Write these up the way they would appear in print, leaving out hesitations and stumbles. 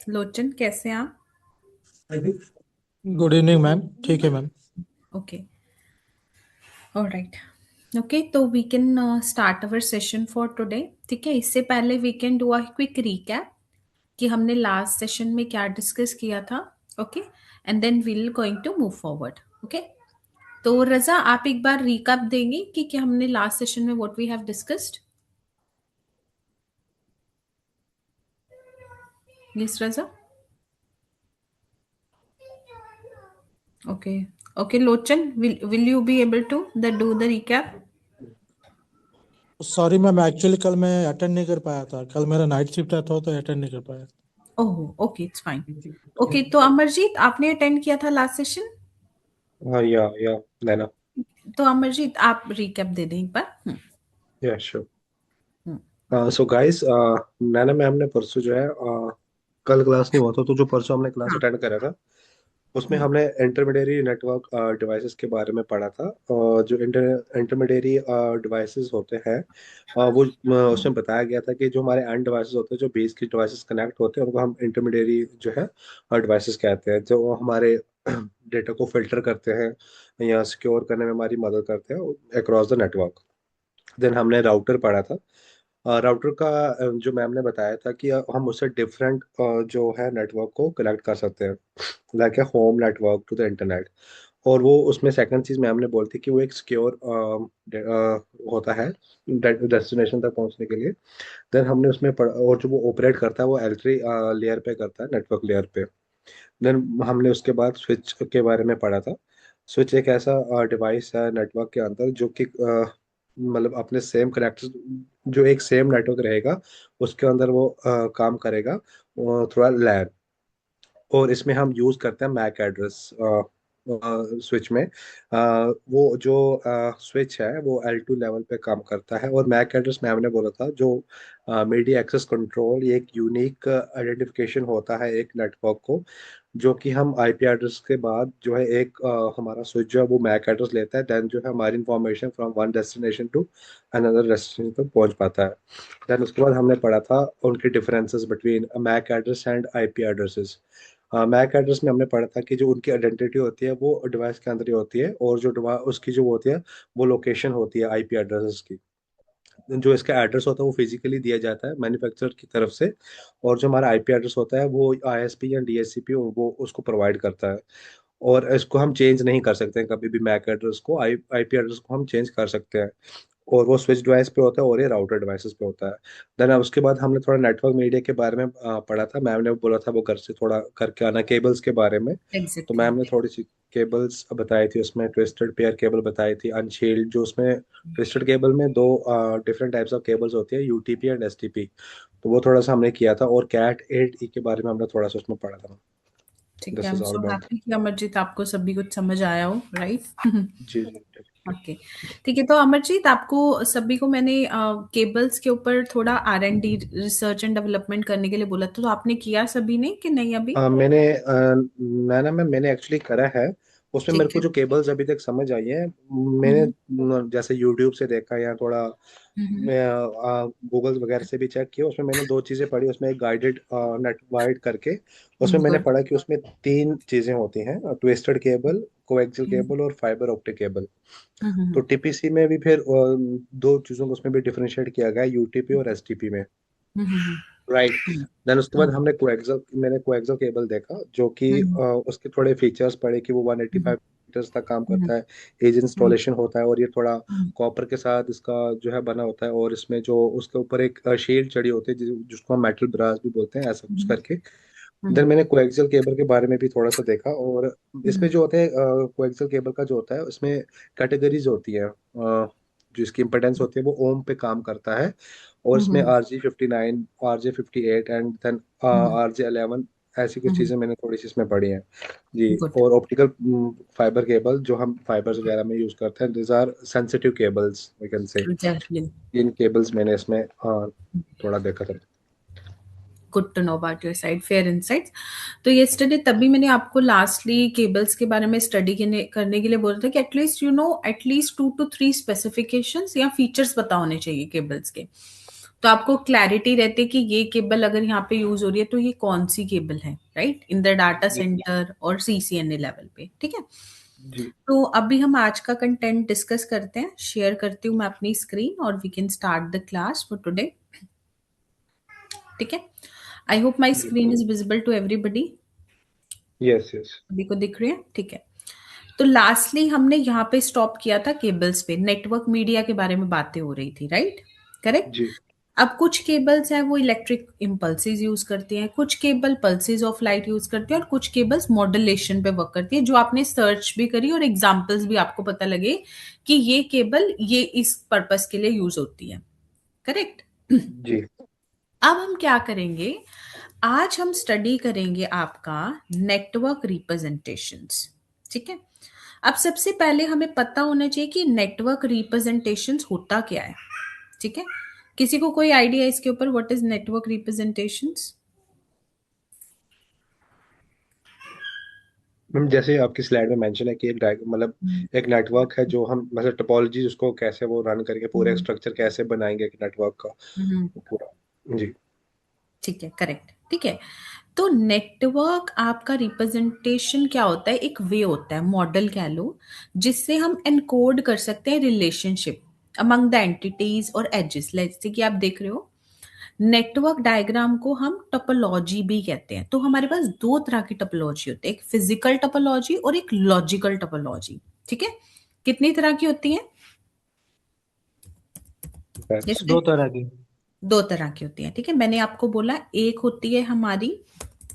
लोचन कैसे हैं आप? Good evening ma'am. ठीक है मैम। Okay, alright. ओके, तो we can start our session for today. ठीक है, इससे पहले we can do a quick recap कि हमने लास्ट सेशन में क्या डिस्कस किया था। Okay, and then we will going to move forward. Okay, तो रजा आप एक बार रिकैप देंगे कि क्या हमने लास्ट सेशन में what we have discussed. Yes Raza. Okay, okay Lochan, will you be able to do the recap? Sorry ma'am, actually कल मैं अटेंड नहीं कर पाया था। कल मेरा नाइट शिफ्ट था तो अटेंड नहीं कर पाया। ओह, ओके, इट्स फाइन। ओके, तो अमरजीत आपने अटेंड किया था लास्ट सेशन। हाँ या नैना। तो अमरजीत आप रिकैप दे दें एक बार। या श्योर। हम्म, सो गाइस, नैना मैम ने परसों जो है कल क्लास नहीं हुआ था, तो जो परसों हमने क्लास हाँ। अटेंड करा था उसमें हम्म, हमने इंटरमीडिएरी नेटवर्क डिवाइसेस के बारे में पढ़ा था। जो इंटरमीडिएरी डिवाइसेस होते हैं, वो उसमें बताया गया था कि जो हमारे एंड डिवाइसेस होते हैं, जो बेस की डिवाइसेस कनेक्ट होते हैं, उनको हम इंटरमीडिएरी जो है डिवाइसेस कहते हैं, जो हमारे डेटा को फिल्टर करते हैं या सिक्योर करने में हमारी मदद करते हैं अक्रॉस द नेटवर्क। देन हमने राउटर पढ़ा था। राउटर का जो मैम ने बताया था कि हम उससे डिफरेंट जो है नेटवर्क को कनेक्ट कर सकते हैं, like a home network to the internet. और वो उसमें सेकंड चीज मैम ने बोली थी कि वो एक सिक्योर होता है डेस्टिनेशन तक पहुंचने के लिए। देन हमने उसमें और जो वो ऑपरेट करता है वो L3 लेयर पे करता है, नेटवर्क लेयर पे। देन हमने उसके बाद स्विच के बारे में पढ़ा था। स्विच एक ऐसा डिवाइस है नेटवर्क के अंदर जो कि मतलब अपने सेम कनेक्ट, जो एक सेम नेटवर्क रहेगा उसके अंदर वो काम करेगा थोड़ा लैन। और इसमें हम यूज करते हैं मैक एड्रेस स्विच में। वो जो स्विच है वो L2 लेवल पे काम करता है। और मैक एड्रेस मैम ने बोला था जो मीडिया एक्सेस कंट्रोल, ये एक यूनिक आइडेंटिफिकेशन होता है एक नेटवर्क को, जो कि हम आईपी एड्रेस के बाद जो है एक हमारा स्विच जो है वो मैक एड्रेस लेता है। देन जो है हमारी information from one destination to another destination तक पहुंच पाता है। देन उसके बाद हमने पढ़ा था उनके differences between MAC address and IP addresses. MAC address में हमने पढ़ा था कि जो उनकी आइडेंटिटी होती है वो डिवाइस के अंदर ही होती है, और जो डिवाइस उसकी जो होती है वो लोकेशन होती है आईपी एड्रेसेस की। जो इसका एड्रेस होता है वो फिजिकली दिया जाता है मैन्युफैक्चरर की तरफ से, और जो हमारा आईपी एड्रेस होता है वो आईएसपी या डीएचसीपी वो उसको प्रोवाइड करता है। और इसको हम चेंज नहीं कर सकते हैं कभी भी, मैक एड्रेस को आईपी एड्रेस को हम चेंज कर सकते हैं। और वो स्विच डिवाइस पे होता है और ये राउटर डिवाइसेस पे होता है। देन उसके बाद हमने थोड़ा नेटवर्क मीडिया के बारे में पढ़ा था। मैम ने बोला था वो घर से थोड़ा करके आना केबल्स के बारे में। तो एग्जैक्टली। मैम ने थोड़ी सी केबल्स बताई थी, उसमें ट्विस्टेड पेयर केबल बताई थी, अनशील्ड। जो उसमें ट्विस्टेड केबल में दो डिफरेंट टाइप्स ऑफ केबल्स होती है, यूटीपी एंड एसटीपी। तो वो थोड़ा सा हमने किया था। और कैट 8E के बारे में हमने थोड़ा सा उसमें पढ़ा था। ठीक है, this I is am all so ma'am. Happy कि अमरजीत आपको सभी कुछ समझ आया हो, राइट? जी जी definitely। ओके, ठीक है। तो अमरजीत आपको सभी को मैंने केबल्स के ऊपर थोड़ा R&D रिसर्च एंड डेवलपमेंट करने के लिए बोला था, तो आपने किया सभी ने कि नहीं अभी? मैंने नैना मैंने एक्चुअली करा है। उसमें मेरे ठीक को है। जो केबल्स अभी तक समझ आई है, मैंने हम्म, जैसे यूट्यूब से देखा या थोड़ा हम्म, मैं गूगल वगैरह से भी चेक किया। उसमें मैंने दो चीज़ें पढ़ी। उसमें एक गाइडेड नेट वाइड करके, उसमें मैंने गुड। पढ़ा कि उसमें तीन चीज़ें होती हैं, ट्विस्टेड केबल, कोएक्सियल केबल और फाइबर ऑप्टिक केबल। तो टीपीसी में भी फिर दो चीज़ों को उसमें भी डिफरेंशिएट किया गया, यूटीपी और एसटीपी में। राइट। देन उसके बाद हमने मैंने कोएक्सियल केबल देखा, जो कि उसके थोड़े फीचर्स पढ़े कि वो 185 मीटर्स तक काम करता है, एज इंस्टॉलेशन होता है, और ये थोड़ा कॉपर के साथ इसका जो है बना होता है। और इसमें जो उसके ऊपर एक शील्ड चढ़ी होती है जिसको हम मेटल ब्रास भी बोलते हैं, ऐसा कुछ करके। देन मैंने कोएक्सियल केबल के बारे में भी थोड़ा सा देखा। और इसमें जो होते हैं कोएक्सियल केबल का जो होता है उसमें कैटेगरीज होती है। जो इसकी इम्पोर्टेंस होती है वो ओम पे काम करता है। और इसमें RJ59, RJ58 and then RJ11, ऐसी कुछ चीज़ें मैंने थोड़ी सी इसमें पढ़ी हैं जी। गुड। और ऑप्टिकल फाइबर केबल जो हम फाइबर्स वगैरह में यूज़ करते हैं, this are sensitive cables we can say. Exactly. इन केबल्स मैंने इसमें थोड़ा देखा था। Good to know about your side, fair insights. तो yesterday तभी मैंने आपको लास्टली केबल्स के बारे में स्टडी करने के लिए बोला था कि एटलीस्ट एटलीस्ट 2 to 3 स्पेसिफिकेशंस या फीचर्स पता होने चाहिए केबल्स के। तो आपको क्लैरिटी रहती है कि ये केबल अगर यहाँ पे यूज हो रही है तो ये कौन सी केबल है, राइट, इन द डाटा जी सेंटर और सीसीएनए लेवल पे, ठीक है। जी तो अभी हम आज का कंटेंट डिस्कस करते हैं। शेयर करती हूँ मैं अपनी स्क्रीन और we can start the class for today, ठीक है। आई होप माई जी। Screen is visible to everybody. Yes yes. सभी को दिख रही है, ठीक है। तो लास्टली हमने यहाँ पे स्टॉप किया था केबल्स पे, नेटवर्क मीडिया के बारे में बातें हो रही थी, राइट, करेक्ट। जी अब कुछ केबल्स हैं वो इलेक्ट्रिक इम्पल्सेस यूज करती हैं, कुछ cable pulses of light use करती हैं और कुछ केबल्स मॉड्यूलेशन पे वर्क करती है, जो आपने सर्च भी करी और एग्जांपल्स भी आपको पता लगे कि ये केबल ये इस पर्पस के लिए यूज होती है, करेक्ट। जी अब हम क्या करेंगे, आज हम स्टडी करेंगे आपका नेटवर्क रिप्रेजेंटेशंस, ठीक है। अब सबसे पहले हमें पता होना चाहिए कि नेटवर्क रिप्रेजेंटेशंस होता क्या है, ठीक है। किसी को कोई आइडिया इसके ऊपर, what is network representations? Ma'am, जैसे आपकी स्लाइड में मेंशन है कि एक मतलब एक नेटवर्क है, जो हम मतलब टोपोलॉजी उसको कैसे वो रन करके पूरा स्ट्रक्चर कैसे बनाएंगे एक नेटवर्क का वो पूरा। जी ठीक है, करेक्ट, ठीक है। तो नेटवर्क आपका रिप्रेजेंटेशन क्या होता है, एक वे होता है, मॉडल कह लो, जिससे हम एनकोड कर सकते हैं रिलेशनशिप अमंग द एंटिटीज और एजेस। जैसे कि आप देख रहे हो, नेटवर्क डायग्राम को हम टोपोलॉजी भी कहते हैं। तो हमारे पास दो तरह की टोपोलॉजी होती है, एक फिजिकल टोपोलॉजी और एक लॉजिकल टोपोलॉजी, ठीक है। कितनी तरह की होती है? बस। दो तरह की, दो तरह की होती है, ठीक है। मैंने आपको बोला एक होती है हमारी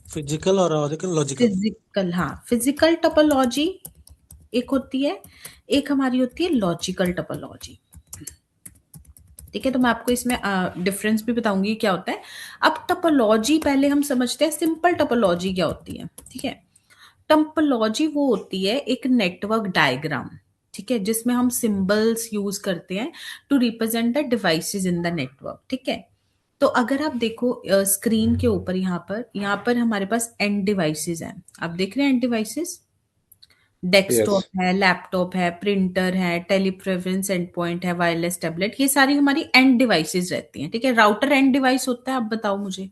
फिजिकल और लॉजिकल। फिजिकल, हाँ, फिजिकल टोपोलॉजी एक होती है, एक हमारी होती है लॉजिकल टोपोलॉजी, ठीक है। तो मैं आपको इसमें डिफरेंस भी बताऊंगी क्या होता है। अब टोपोलॉजी पहले हम समझते हैं, सिंपल टोपोलॉजी क्या होती है, ठीक है। टोपोलॉजी वो होती है एक नेटवर्क डायग्राम, ठीक है, जिसमें हम सिंबल्स यूज करते हैं to represent the devices in the network, ठीक है। तो अगर आप देखो स्क्रीन के ऊपर, यहाँ पर हमारे पास एंड डिवाइसेस हैं, आप देख रहे हैं एंड डिवाइसेस, यस। डेस्कटॉप है, लैपटॉप है, प्रिंटर है, टेलीप्रेफरेंस एंड पॉइंट है, वायरलेस टैबलेट, ये सारी हमारी एंड डिवाइसेस रहती हैं, ठीक है। राउटर एंड डिवाइस होता है? आप बताओ मुझे,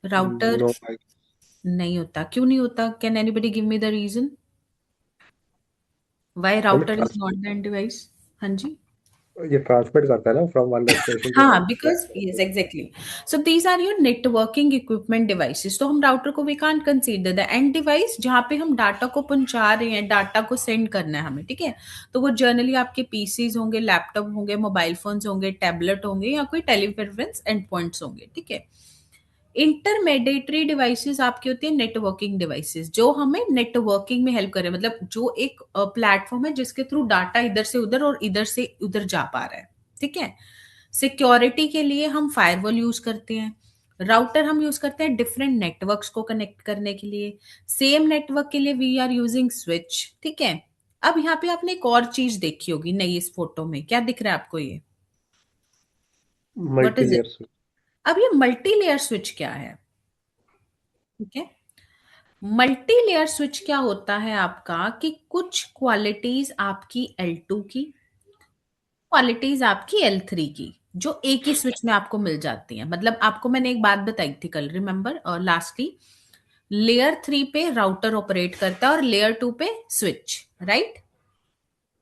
राउटर नो। नहीं होता, क्यों नहीं होता? Can anybody give me the reason why router is not the end device? हाँ जी। ये ट्रांसमिट करता है ना फ्रॉम वन डेस्टिनेशन टू हाँ, another. Because yes exactly, so these are your networking equipment devices. तो हम राउटर को we can't consider the end device, जहां पे हम डाटा को पहुंचा रहे हैं, डाटा को सेंड करना है हमें, ठीक है। तो वो जनरली आपके पीसीज होंगे, लैपटॉप होंगे, मोबाइल फोन्स होंगे, टैबलेट होंगे, या कोई टेलीप्रेफरेंस एंड पॉइंट्स होंगे, ठीक है। इंटरमेडिएटरी डिवाइसेस आपकी होती है नेटवर्किंग डिवाइसेस, जो हमें नेटवर्किंग में हेल्प करे, मतलब जो एक प्लेटफॉर्म है जिसके थ्रू डाटा इधर से उधर और इधर से उधर जा पा रहा है, ठीक है। सिक्योरिटी के लिए हम फायरवॉल यूज करते हैं, राउटर हम यूज करते हैं डिफरेंट नेटवर्क्स को कनेक्ट करने के लिए, सेम नेटवर्क के लिए वी आर यूजिंग स्विच, ठीक है। अब यहाँ पे आपने एक और चीज देखी होगी नई, इस फोटो में क्या दिख रहा है आपको, ये what multi is it? Layer. अब ये मल्टी लेयर स्विच क्या है, ठीक है। मल्टी लेयर स्विच क्या होता है आपका, कि कुछ क्वालिटीज आपकी L2 की, क्वालिटीज आपकी L3 की, जो एक ही स्विच में आपको मिल जाती हैं। मतलब आपको मैंने एक बात बताई थी कल, रिमेंबर, और लास्टली, लेयर 3 पे राउटर ऑपरेट करता है और लेयर 2 पे स्विच, राइट,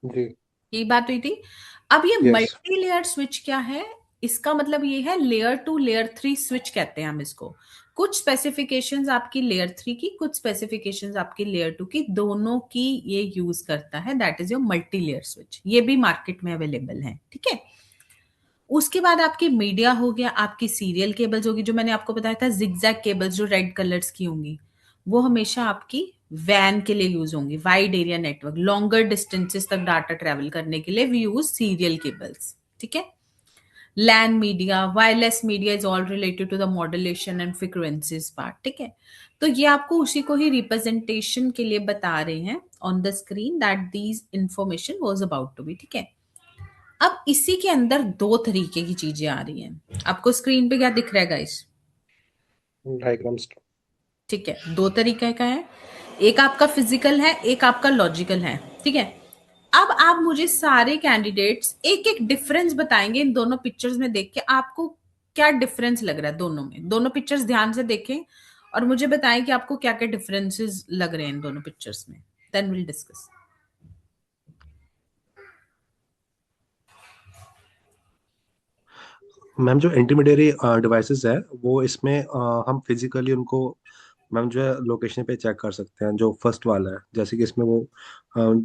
जी। यही बात हुई थी। अब ये यस। मल्टी लेयर स्विच क्या है, इसका मतलब ये है लेयर 2 लेयर 3 स्विच कहते हैं हम इसको। कुछ स्पेसिफिकेशंस आपकी लेयर 3 की, कुछ स्पेसिफिकेशंस आपकी लेयर 2 की, दोनों की ये यूज करता है, that is your multi layer switch. ये भी मार्केट में अवेलेबल है, ठीक है। उसके बाद आपकी मीडिया हो गया, आपकी सीरियल केबल्स होगी, जो मैंने आपको बताया था जिगजैग केबल्स जो रेड कलर्स की होंगी, वो हमेशा आपकी वैन के लिए यूज होंगी, wide area network, longer distances तक डाटा ट्रेवल करने के लिए वी यूज सीरियल केबल्स, ठीक है। LAN media, wireless media is all related to the modulation and frequencies part, ठीक है। तो ये आपको उसी को ही रिप्रेजेंटेशन के लिए बता रहे हैं on the screen, that these information was about to be, ठीक है। अब इसी के अंदर दो तरीके की चीजें आ रही हैं, आपको स्क्रीन पे क्या दिख रहा है गाइस? डायग्राम्स। ठीक है, दो तरीके का है, एक आपका फिजिकल है, एक आपका लॉजिकल है, ठीक है। अब आप मुझे सारे कैंडिडेट्स एक एक डिफरेंस बताएंगे इन दोनों पिक्चर्स में देख के, आपको क्या डिफरेंस लग रहा है दोनों में। दोनों पिक्चर्स ध्यान से देखें और मुझे बताएं कि आपको क्या क्या डिफरेंसेस लग रहे हैं इन दोनों पिक्चर्स में, देन विल डिस्कस। मैम जो इंटरमीडियरी डिवाइसेस है वो इसमें हम फिजिकली उनको मैम जो है लोकेशन पे चेक कर सकते हैं। जो फर्स्ट वाला है जैसे कि इसमें वो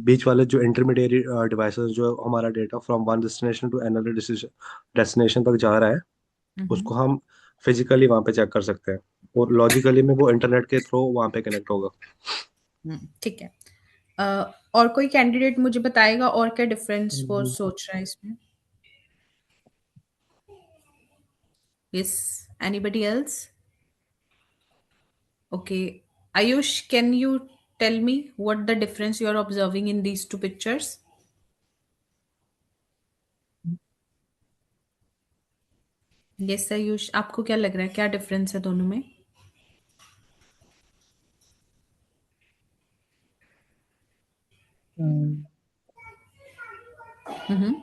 बीच वाले जो इंटरमीडियरी डिवाइसेस जो हमारा data from one destination to another destination तक जा रहा है उसको हम फिजिकली वहाँ पे चेक कर सकते हैं, और लॉजिकली में वो इंटरनेट के थ्रू वहाँ पे कनेक्ट होगा। ठीक है। और कोई कैंडिडेट मुझे बताएगा और क्या डिफरेंस वो सोच रहा है इसमें? Yes, anybody else? Okay. Ayush, can you tell me what the difference you are observing in these two pictures? Yes, Ayush, आपको क्या लग रहा है, क्या डिफरेंस है दोनों में? Mm-hmm.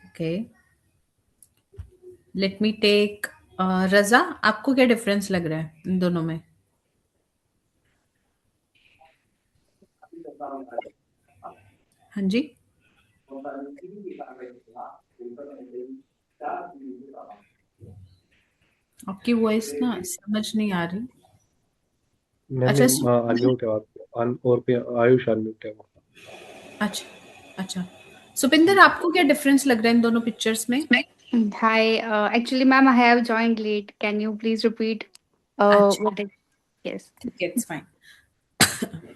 Okay. Let me take रजा, आपको क्या डिफरेंस लग रहा है इन दोनों में? हाँ जी। आपकी वॉइस ना समझ नहीं आ रही। मैम अच्छा अनम्यूट है आप, और पे आयुष अनम्यूट है वो। अच्छा अच्छा, सुपिंदर आपको क्या डिफरेंस लग रहा है इन दोनों पिक्चर्स में? Hi, actually, ma'am, I have joined late. Can you please repeat? अच्छा, What it? Yes. ठीक है, इट्स फाइन।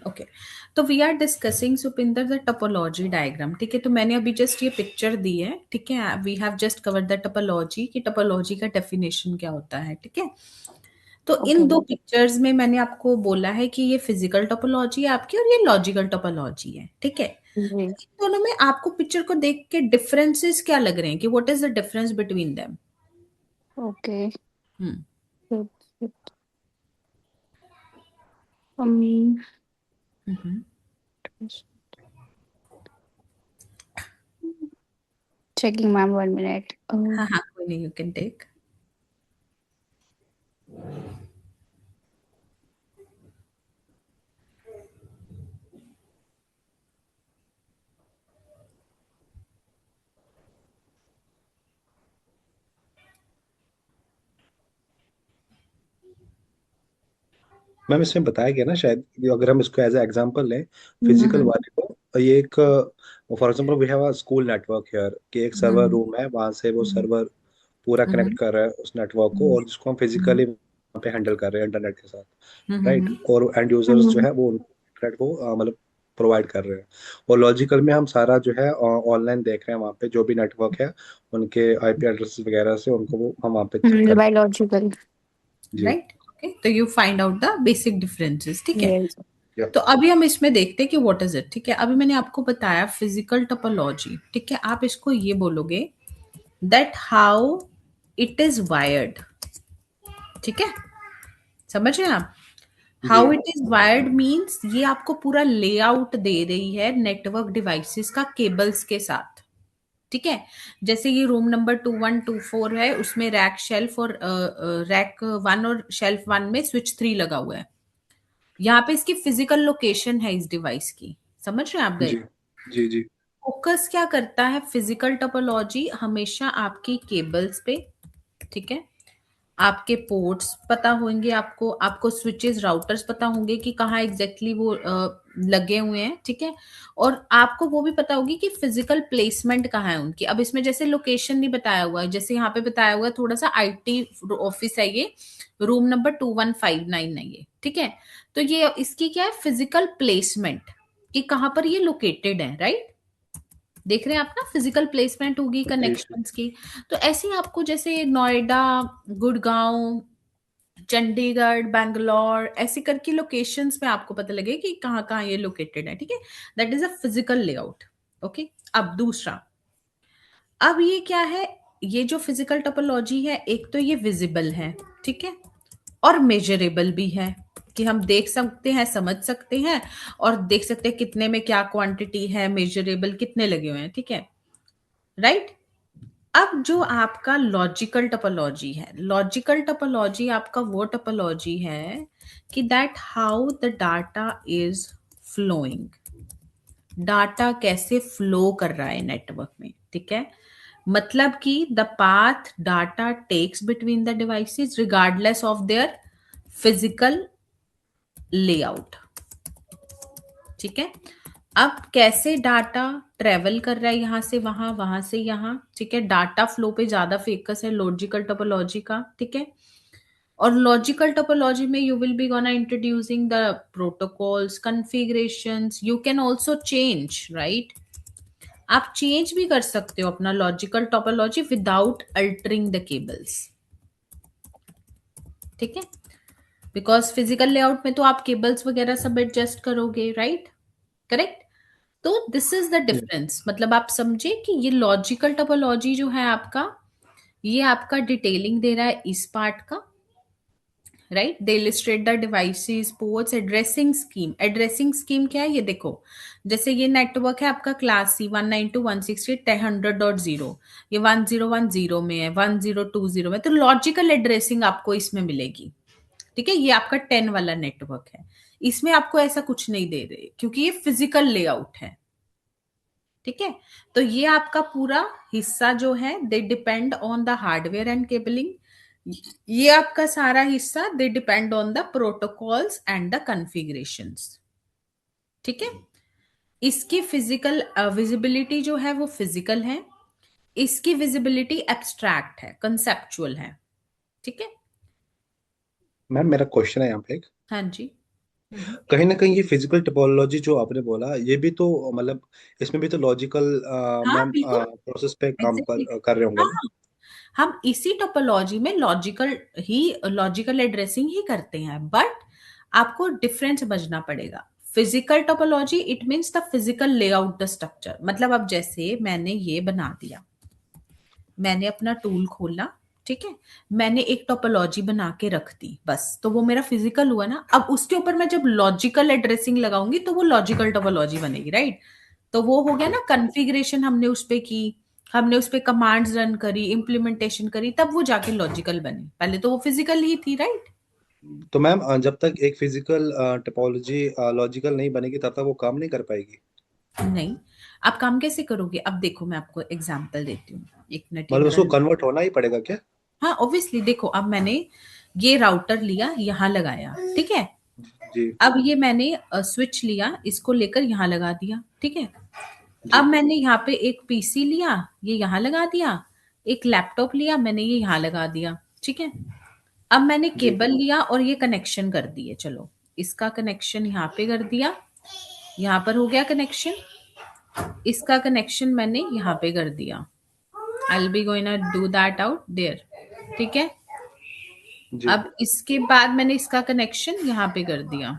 ओके, तो we are discussing Supinder the topology diagram. ठीक है, तो मैंने अभी जस्ट ये पिक्चर दी है। ठीक है, we have just covered the topology कि टोपोलॉजी का डेफिनेशन क्या होता है। ठीक है, तो इन Okay. दो पिक्चर्स में मैंने आपको बोला है कि ये फिजिकल टोपोलॉजी है आपकी और ये लॉजिकल टोपोलॉजी है। ठीक है, जी. इन दोनों में आपको पिक्चर को देख के डिफरेंसेस क्या लग रहे हैं कि what is the difference between them? Okay. Hmm Good. Good. Um, hmm. checking, ma'am. 1 minute. हाँ हाँ, कोई नहीं, यू कैन टेक। मैम इसमें बताया गया ना शायद, अगर हम इसको एज ए एग्जांपल लें फिजिकल वाले को, ये एक for example we have a school network here कि एक सर्वर रूम है, वहां से वो सर्वर पूरा कनेक्ट कर रहा है उस नेटवर्क को, और जिसको हम फिजिकली वहाँ पे हैंडल कर रहे हैं इंटरनेट के साथ, राइट। और एंड यूजर्स जो है वो इंटरनेट को मतलब प्रोवाइड कर रहे हैं, और लॉजिकल में हम सारा जो है ऑनलाइन देख रहे हैं, वहाँ पे जो भी नेटवर्क है उनके आईपी एड्रेस वगैरह से उनको वो हम वहाँ पे चेक कर Biological. जी। राइट। ओके, तो you find out the basic differences. ठीक है, Yes. या तो अभी हम इसमें देखते हैं कि व्हाट इज इट। ठीक है, अभी मैंने आपको बताया फिजिकल टोपोलॉजी। ठीक है, आप इसको ये बोलोगे that how it is wired. ठीक है, समझ रहे हैं आप? जी how it is wired means ये आपको पूरा लेआउट दे रही है नेटवर्क डिवाइसेस का केबल्स के साथ। ठीक है, जैसे ये रूम नंबर 2124 है, उसमें रैक शेल्फ और रैक 1 और शेल्फ 1 में स्विच 3 लगा हुआ है। यहाँ पे इसकी फिजिकल लोकेशन है इस डिवाइस की। समझ रहे हैं आप? गए? जी जी जी फोकस क्या करता है फिजिकल टोपोलॉजी? हमेशा आपकी केबल्स पे, ठीक है, आपके पोर्ट्स पता होंगे आपको, आपको स्विचेस राउटर्स पता होंगे कि कहाँ एग्जैक्टली वो लगे हुए हैं। ठीक है, और आपको वो भी पता होगी कि फिजिकल प्लेसमेंट कहाँ है उनकी। अब इसमें जैसे लोकेशन नहीं बताया हुआ है, जैसे यहाँ पे बताया हुआ है थोड़ा सा आईटी ऑफिस है, ये रूम नंबर 2159 है ये। ठीक है, तो ये इसकी क्या है, फिजिकल प्लेसमेंट कि कहाँ पर ये लोकेटेड है। राइट, देख रहे हैं आप ना, फिजिकल प्लेसमेंट होगी जी कनेक्शंस की। तो ऐसे ही आपको जैसे नोएडा, गुड़गांव, चंडीगढ़, बैंगलोर, ऐसे करके लोकेशंस में आपको पता लगे कि कहाँ कहाँ ये लोकेटेड है। ठीक है, that is a physical layout. Okay, अब दूसरा, अब ये क्या है, ये जो फिजिकल टोपोलॉजी है, एक तो ये विजिबल है। ठीक है, और मेजरेबल भी है कि हम देख सकते हैं, समझ सकते हैं और देख सकते हैं कितने में क्या क्वांटिटी है, मेजरेबल कितने लगे हुए हैं, ठीक है, राइट। अब जो आपका लॉजिकल टोपोलॉजी है, लॉजिकल टोपोलॉजी आपका वो टोपोलॉजी है कि that how the data is flowing, data कैसे फ्लो कर रहा है नेटवर्क में, ठीक है। मतलब कि the path data takes between the devices regardless of their physical layout, ठीक है। अब कैसे डाटा ट्रेवल कर रहा है यहां से वहां, वहां से यहां, ठीक है। डाटा फ्लो पे ज्यादा फोकस है लॉजिकल टोपोलॉजी का, ठीक है। और लॉजिकल टोपोलॉजी में you will be gonna introducing the protocols, configurations, you can also change, right. आप चेंज भी कर सकते हो अपना logical topology without altering the cables, ठीक है। बिकॉज फिजिकल लेआउट में तो आप केबल्स वगैरह सब एडजस्ट करोगे, राइट, करेक्ट। तो दिस इज द डिफरेंस, मतलब आप समझे कि ये लॉजिकल टोपोलॉजी जो है आपका, ये आपका डिटेलिंग दे रहा है इस पार्ट का, right. They illustrate the devices, ports, addressing scheme. Addressing scheme क्या है ये देखो, जैसे ये नेटवर्क है आपका क्लास सी 192.168.100.0, ये 1010 में है, 1020 में, तो लॉजिकल एड्रेसिंग आपको इसमें मिलेगी, ठीक है। ये आपका 10 वाला नेटवर्क है, इसमें आपको ऐसा कुछ नहीं दे रहे क्योंकि ये फिजिकल लेआउट है, ठीक है। तो ये आपका पूरा हिस्सा जो है they depend on the hardware and cabling, ये आपका सारा हिस्सा they depend on the protocols and the configurations, ठीक है। इसकी फिजिकल विजिबिलिटी जो है वो फिजिकल है, इसकी विजिबिलिटी एब्स्ट्रैक्ट है, कंसेप्चुअल है, ठीक है। मैम मेरा क्वेश्चन है यहाँ पे एक, हाँ जी। कहीं ना कहीं ये फिजिकल टोपोलॉजी जो आपने बोला ये भी तो मतलब इसमें भी तो लॉजिकल हाँ मैम बिल्कुल, प्रोसेस पे काम एग्जैक्टली, कर रहे होंगे हाँ ना। हाँ। हम इसी टोपोलॉजी में लॉजिकल एड्रेसिंग ही करते हैं, बट आपको डिफरेंस समझना पड़ेगा। Physical topology it means the physical layout the structure, मतलब अब जैसे मैंने ये बना दिया, मैंने अपना टूल खोला, ठीक है, मैंने एक टोपोलॉजी बना के रख दी, बस, तो वो मेरा फिजिकल हुआ ना। अब उसके ऊपर मैं जब लॉजिकल एड्रेसिंग लगाऊंगी तो वो लॉजिकल टोपोलॉजी बनेगी, राइट। तो वो हो गया ना, कॉन्फ़िगरेशन हमने उस पे की, हमने उस पे कमांड्स रन करी, इम्प्लीमेंटेशन करी, तब वो जाके लॉजिकल बनी, पहले तो वो फिजिकल ही थी, राइट। तो मैम जब तक एक फिजिकल टोपोलॉजी लॉजिकल नहीं बनेगी तब तक वो काम नहीं कर पाएगी। नहीं, आप काम कैसे करोगे, अब देखो मैं आपको एग्जांपल देती हूँ, एक मिनट ये मतलब मेरा, उसको कन्वर्ट होना ही पड़ेगा क्या। हाँ ऑब्वियसली, देखो अब मैंने ये राउटर लिया यहाँ लगाया, ठीक है। जी अब ये मैंने स्विच लिया, इसको लेकर यहाँ लगा दिया, ठीक है। अब जी मैंने यहाँ पे एक पीसी लिया, ये यहाँ लगा दिया, एक लैपटॉप लिया मैंने, ये यहाँ लगा दिया, ठीक है। अब मैंने जी केबल लिया और ये कनेक्शन कर दिए, चलो इसका कनेक्शन यहाँ पे कर दिया, यहाँ पर हो गया कनेक्शन, इसका कनेक्शन मैंने यहाँ पे कर दिया, I will be going to do that out there, ठीक है। जी अब इसके बाद मैंने इसका कनेक्शन यहाँ पे कर दिया,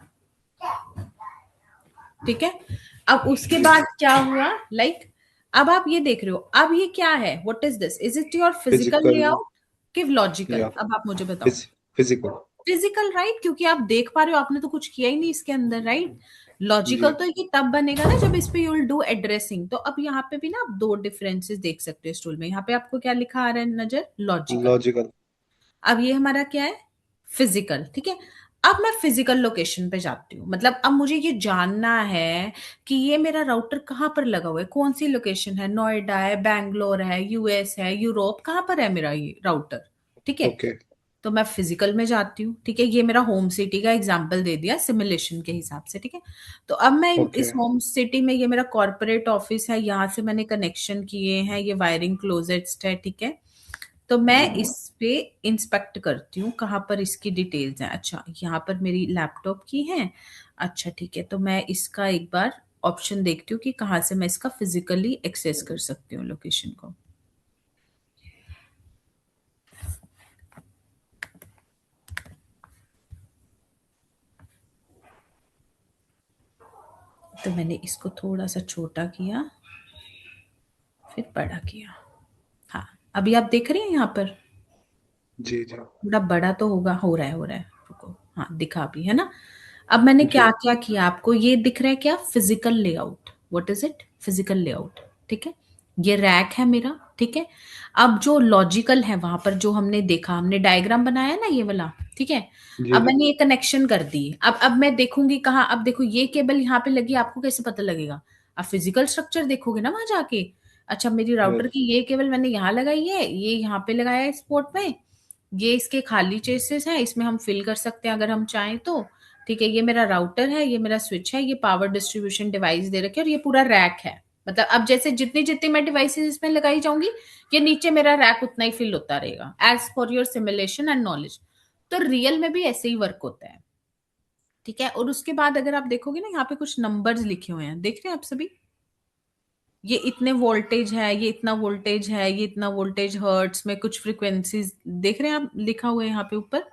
ठीक है। अब उसके जी बाद क्या हुआ, लाइक अब आप ये देख रहे हो, अब ये क्या है, what is this, is it your physical physical layout कि लॉजिकल, या अब आप मुझे बताओ। फिजिकल। फिजिकल, राइट, क्योंकि आप देख पा रहे हो, आपने तो कुछ किया ही नहीं इसके अंदर, राइट। जी लॉजिकल तो ये तब बनेगा ना जब इस पे यू विल डू एड्रेसिंग। तो अब यहाँ पे भी ना आप दो डिफरेंसेस देख सकते हो इस टूल में, यहाँ पे आपको क्या लिखा आ रहा है नजर, लॉजिकल। लॉजिकल। अब ये हमारा क्या है, फिजिकल, ठीक है। अब मैं फिजिकल लोकेशन पे जाती हूँ, मतलब अब मुझे ये जानना है कि ये मेरा राउटर कहाँ पर लगा हुआ है, कौन सी लोकेशन है, नोएडा है, बैंगलोर है, यूएस है, यूरोप, कहाँ पर है मेरा ये राउटर, ठीक है। ओके तो मैं फिजिकल में जाती हूँ, ठीक है। ये मेरा होम सिटी का एग्जांपल दे दिया सिमुलेशन के हिसाब से, ठीक है। तो अब मैं ओके इस होम सिटी में, ये मेरा कॉर्पोरेट ऑफिस है, यहाँ से मैंने कनेक्शन किए हैं, ये वायरिंग क्लोजेट्स है, ठीक है। तो मैं इस पे इंस्पेक्ट करती हूँ कहाँ पर इसकी डिटेल्स हैं, अच्छा यहाँ पर मेरी लैपटॉप की है, अच्छा ठीक है। तो मैं इसका एक बार ऑप्शन देखती हूँ कि कहाँ से मैं इसका फिजिकली एक्सेस कर सकती हूँ लोकेशन को। तो मैंने इसको थोड़ा सा छोटा किया, फिर बड़ा किया, हाँ अभी आप देख रहे हैं यहाँ पर, जी जी थोड़ा बड़ा तो होगा, हो रहा है, हो रहा है, हाँ दिखा भी है ना। अब मैंने जी क्या क्या किया, आपको ये दिख रहा है क्या? Physical layout, what is it? Physical layout, ठीक है। ये रैक है मेरा, ठीक है। अब जो लॉजिकल है वहां पर जो हमने देखा, हमने डायग्राम बनाया ना ये वाला, ठीक है। जी अब जी। मैंने ये कनेक्शन कर दी। अब मैं देखूंगी कहाँ? अब देखो ये केबल यहाँ पे लगी, आपको कैसे पता लगेगा? आप फिजिकल स्ट्रक्चर देखोगे ना वहां जाके। अच्छा, मेरी राउटर यस। की ये केबल मैंने यहाँ लगाई है, ये यहाँ पे लगाया है इस पोर्ट पे। ये इसके खाली चेसेस हैं, इसमें हम फिल कर सकते हैं अगर हम चाहें तो। ठीक है, ये मेरा राउटर है, ये मेरा स्विच है, ये पावर डिस्ट्रीब्यूशन डिवाइस दे रखे और ये पूरा रैक है। मतलब अब जैसे जितनी जितनी मैं डिवाइसेस इसमें लगाई जाऊंगी, ये नीचे मेरा रैक उतना ही फिल होता रहेगा, as for your simulation and knowledge. तो रियल में भी ऐसे ही वर्क होता है, ठीक है। और उसके बाद अगर आप देखोगे ना, यहाँ पे कुछ नंबर्स लिखे हुए हैं, देख रहे हैं आप सभी? ये इतने वोल्टेज है, ये इतना वोल्टेज है, ये इतना वोल्टेज हर्ट्स में, कुछ फ्रिक्वेंसीज देख रहे हैं आप, लिखा हुआ है यहाँ पे ऊपर,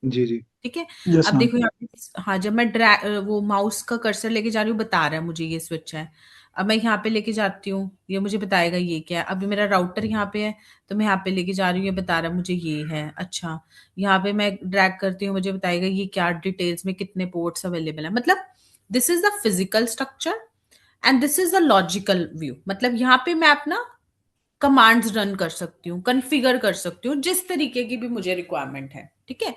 जी जी। ठीक है। यस अब मैम। देखो यहाँ पे, हाँ, जब मैं वो माउस का कर्सर लेके जा रही हूँ, बता रहा है मुझे ये स्विच है। अब मैं यहाँ पे लेके जाती हूँ, ये मुझे बताएगा ये क्या है। अभी मेरा राउटर यहाँ पे है, तो मैं यहाँ पे लेके जा रही हूँ, ये बता रहा है मुझे ये है। अच्छा, यहाँ पे मैं ड्रैग करती हूँ, मुझे बताएगा ये क्या, डिटेल्स में कितने पोर्ट्स अवेलेबल है। मतलब this is the physical structure and this is the logical view. मतलब यहाँ पे मैं अपना कमांड्स रन कर सकती हूँ, कॉन्फ़िगर कर सकती हूँ जिस तरीके की भी मुझे रिक्वायरमेंट है, ठीक है।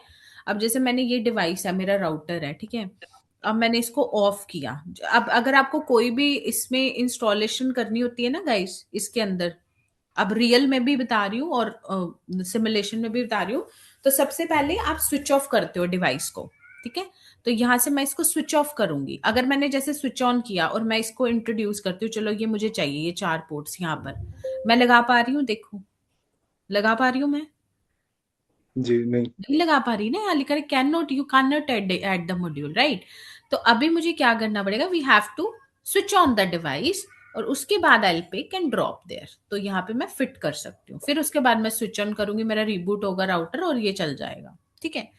अब जैसे मैंने ये डिवाइस है, मेरा राउटर है, ठीक है। अब मैंने इसको ऑफ किया। अब अगर आपको कोई भी इसमें इंस्टॉलेशन करनी होती है ना गाइस, इसके अंदर, अब रियल में भी बता रही हूँ और सिमुलेशन में भी बता रही हूँ। तो सबसे पहले आप स्विच ऑफ करते हो डिवाइस को, ठीक है। तो यहां से मैं इसको स्विच ऑफ करूंगी। अगर मैंने जैसे स्विच ऑन किया और मैं इसको इंट्रोड्यूस करती हूँ, चलो ये मुझे चाहिए, ये 4 पोर्ट्स यहाँ पर मैं लगा पा रही हूँ, देखो लगा पा रही हूँ मैं? जी नहीं। नहीं लगा पा रही ना, यहाँ लिखा है can not, you can not add the module, right. तो अभी मुझे क्या करना पड़ेगा? We have to switch on the device और उसके बाद आई पे कैन ड्रॉप देयर। तो यहाँ पे मैं फिट कर सकती हूँ, फिर उसके बाद मैं स्विच ऑन करूंगी, मेरा रिबूट होगा राउटर और ये चल जाएगा, ठीक है।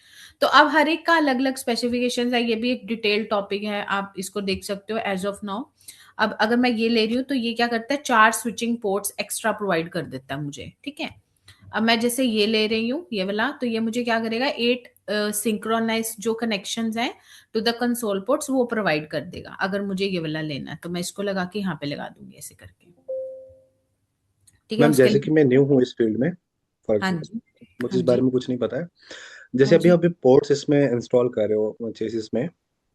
तो अब हर एक का अलग अलग स्पेसिफिकेशन है, ये भी एक डिटेल टॉपिक है, आप इसको देख सकते हो एज ऑफ नाउ। अब अगर मैं ये ले रही हूँ तो ये क्या करता है, 4 स्विचिंग पोर्ट्स एक्स्ट्रा प्रोवाइड कर देता है मुझे, ठीक है। अब मैं जैसे ये ले रही हूँ ये वाला, तो ये मुझे क्या करेगा, 8 सिंक्रोनाइज जो कनेक्शंस हैं टू द कंसोल पोर्ट्स वो प्रोवाइड कर देगा। अगर मुझे ये वाला लेना है तो मैं इसको लगा के यहाँ पे लगा दूंगी ऐसे करके, ठीक है। मैम उसके जैसे कि लिए मैं न्यू हूँ इस फील्ड में, फॉर हाँ एग्जाम्पल जी, मुझे हाँ इस बारे जी, में कुछ नहीं पता है। हाँ जैसे अभी जी, अभी पोर्ट्स इसमें इंस्टॉल कर रहे हो चेसिस में,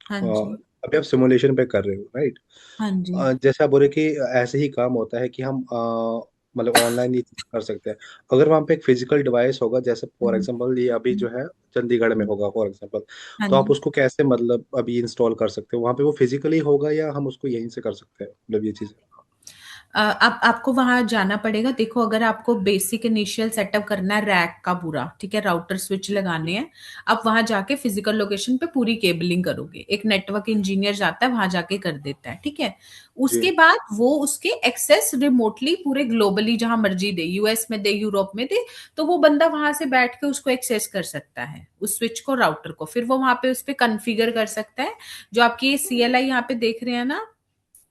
हाँ जी, अभी आप सिमुलेशन पे कर रहे हो, राइट। हाँ जी, जैसे आप बोल रहे कि ऐसे ही काम होता है कि हम मतलब ऑनलाइन ये चीज़ कर सकते हैं। अगर वहाँ पे एक फिजिकल डिवाइस होगा, जैसे फॉर हम्म, एग्जांपल ये अभी जो हम्म, है चंडीगढ़ में होगा फॉर एग्जांपल, हाँ तो आप जी। उसको कैसे मतलब अभी इंस्टॉल कर सकते हो? वहाँ पे वो फिजिकली होगा या हम उसको यहीं से कर सकते हैं, मतलब ये चीज़ें? अब आपको वहां जाना पड़ेगा। देखो, अगर आपको बेसिक इनिशियल सेटअप करना है रैक का पूरा, ठीक है, राउटर स्विच लगाने हैं, आप वहां जाके फिजिकल लोकेशन पे पूरी केबलिंग करोगे। एक नेटवर्क इंजीनियर जाता है वहां जाके कर देता है, ठीक है। जी उसके बाद वो उसके एक्सेस रिमोटली पूरे ग्लोबली जहां मर्जी दे, यूएस में दे, यूरोप में दे, तो वो बंदा वहां से बैठ के उसको एक्सेस कर सकता है, उस स्विच को, राउटर को। फिर वो वहां पे उस पर कॉन्फ़िगर कर सकता है। जो आपकी CLI यहाँ पे देख रहे हैं ना,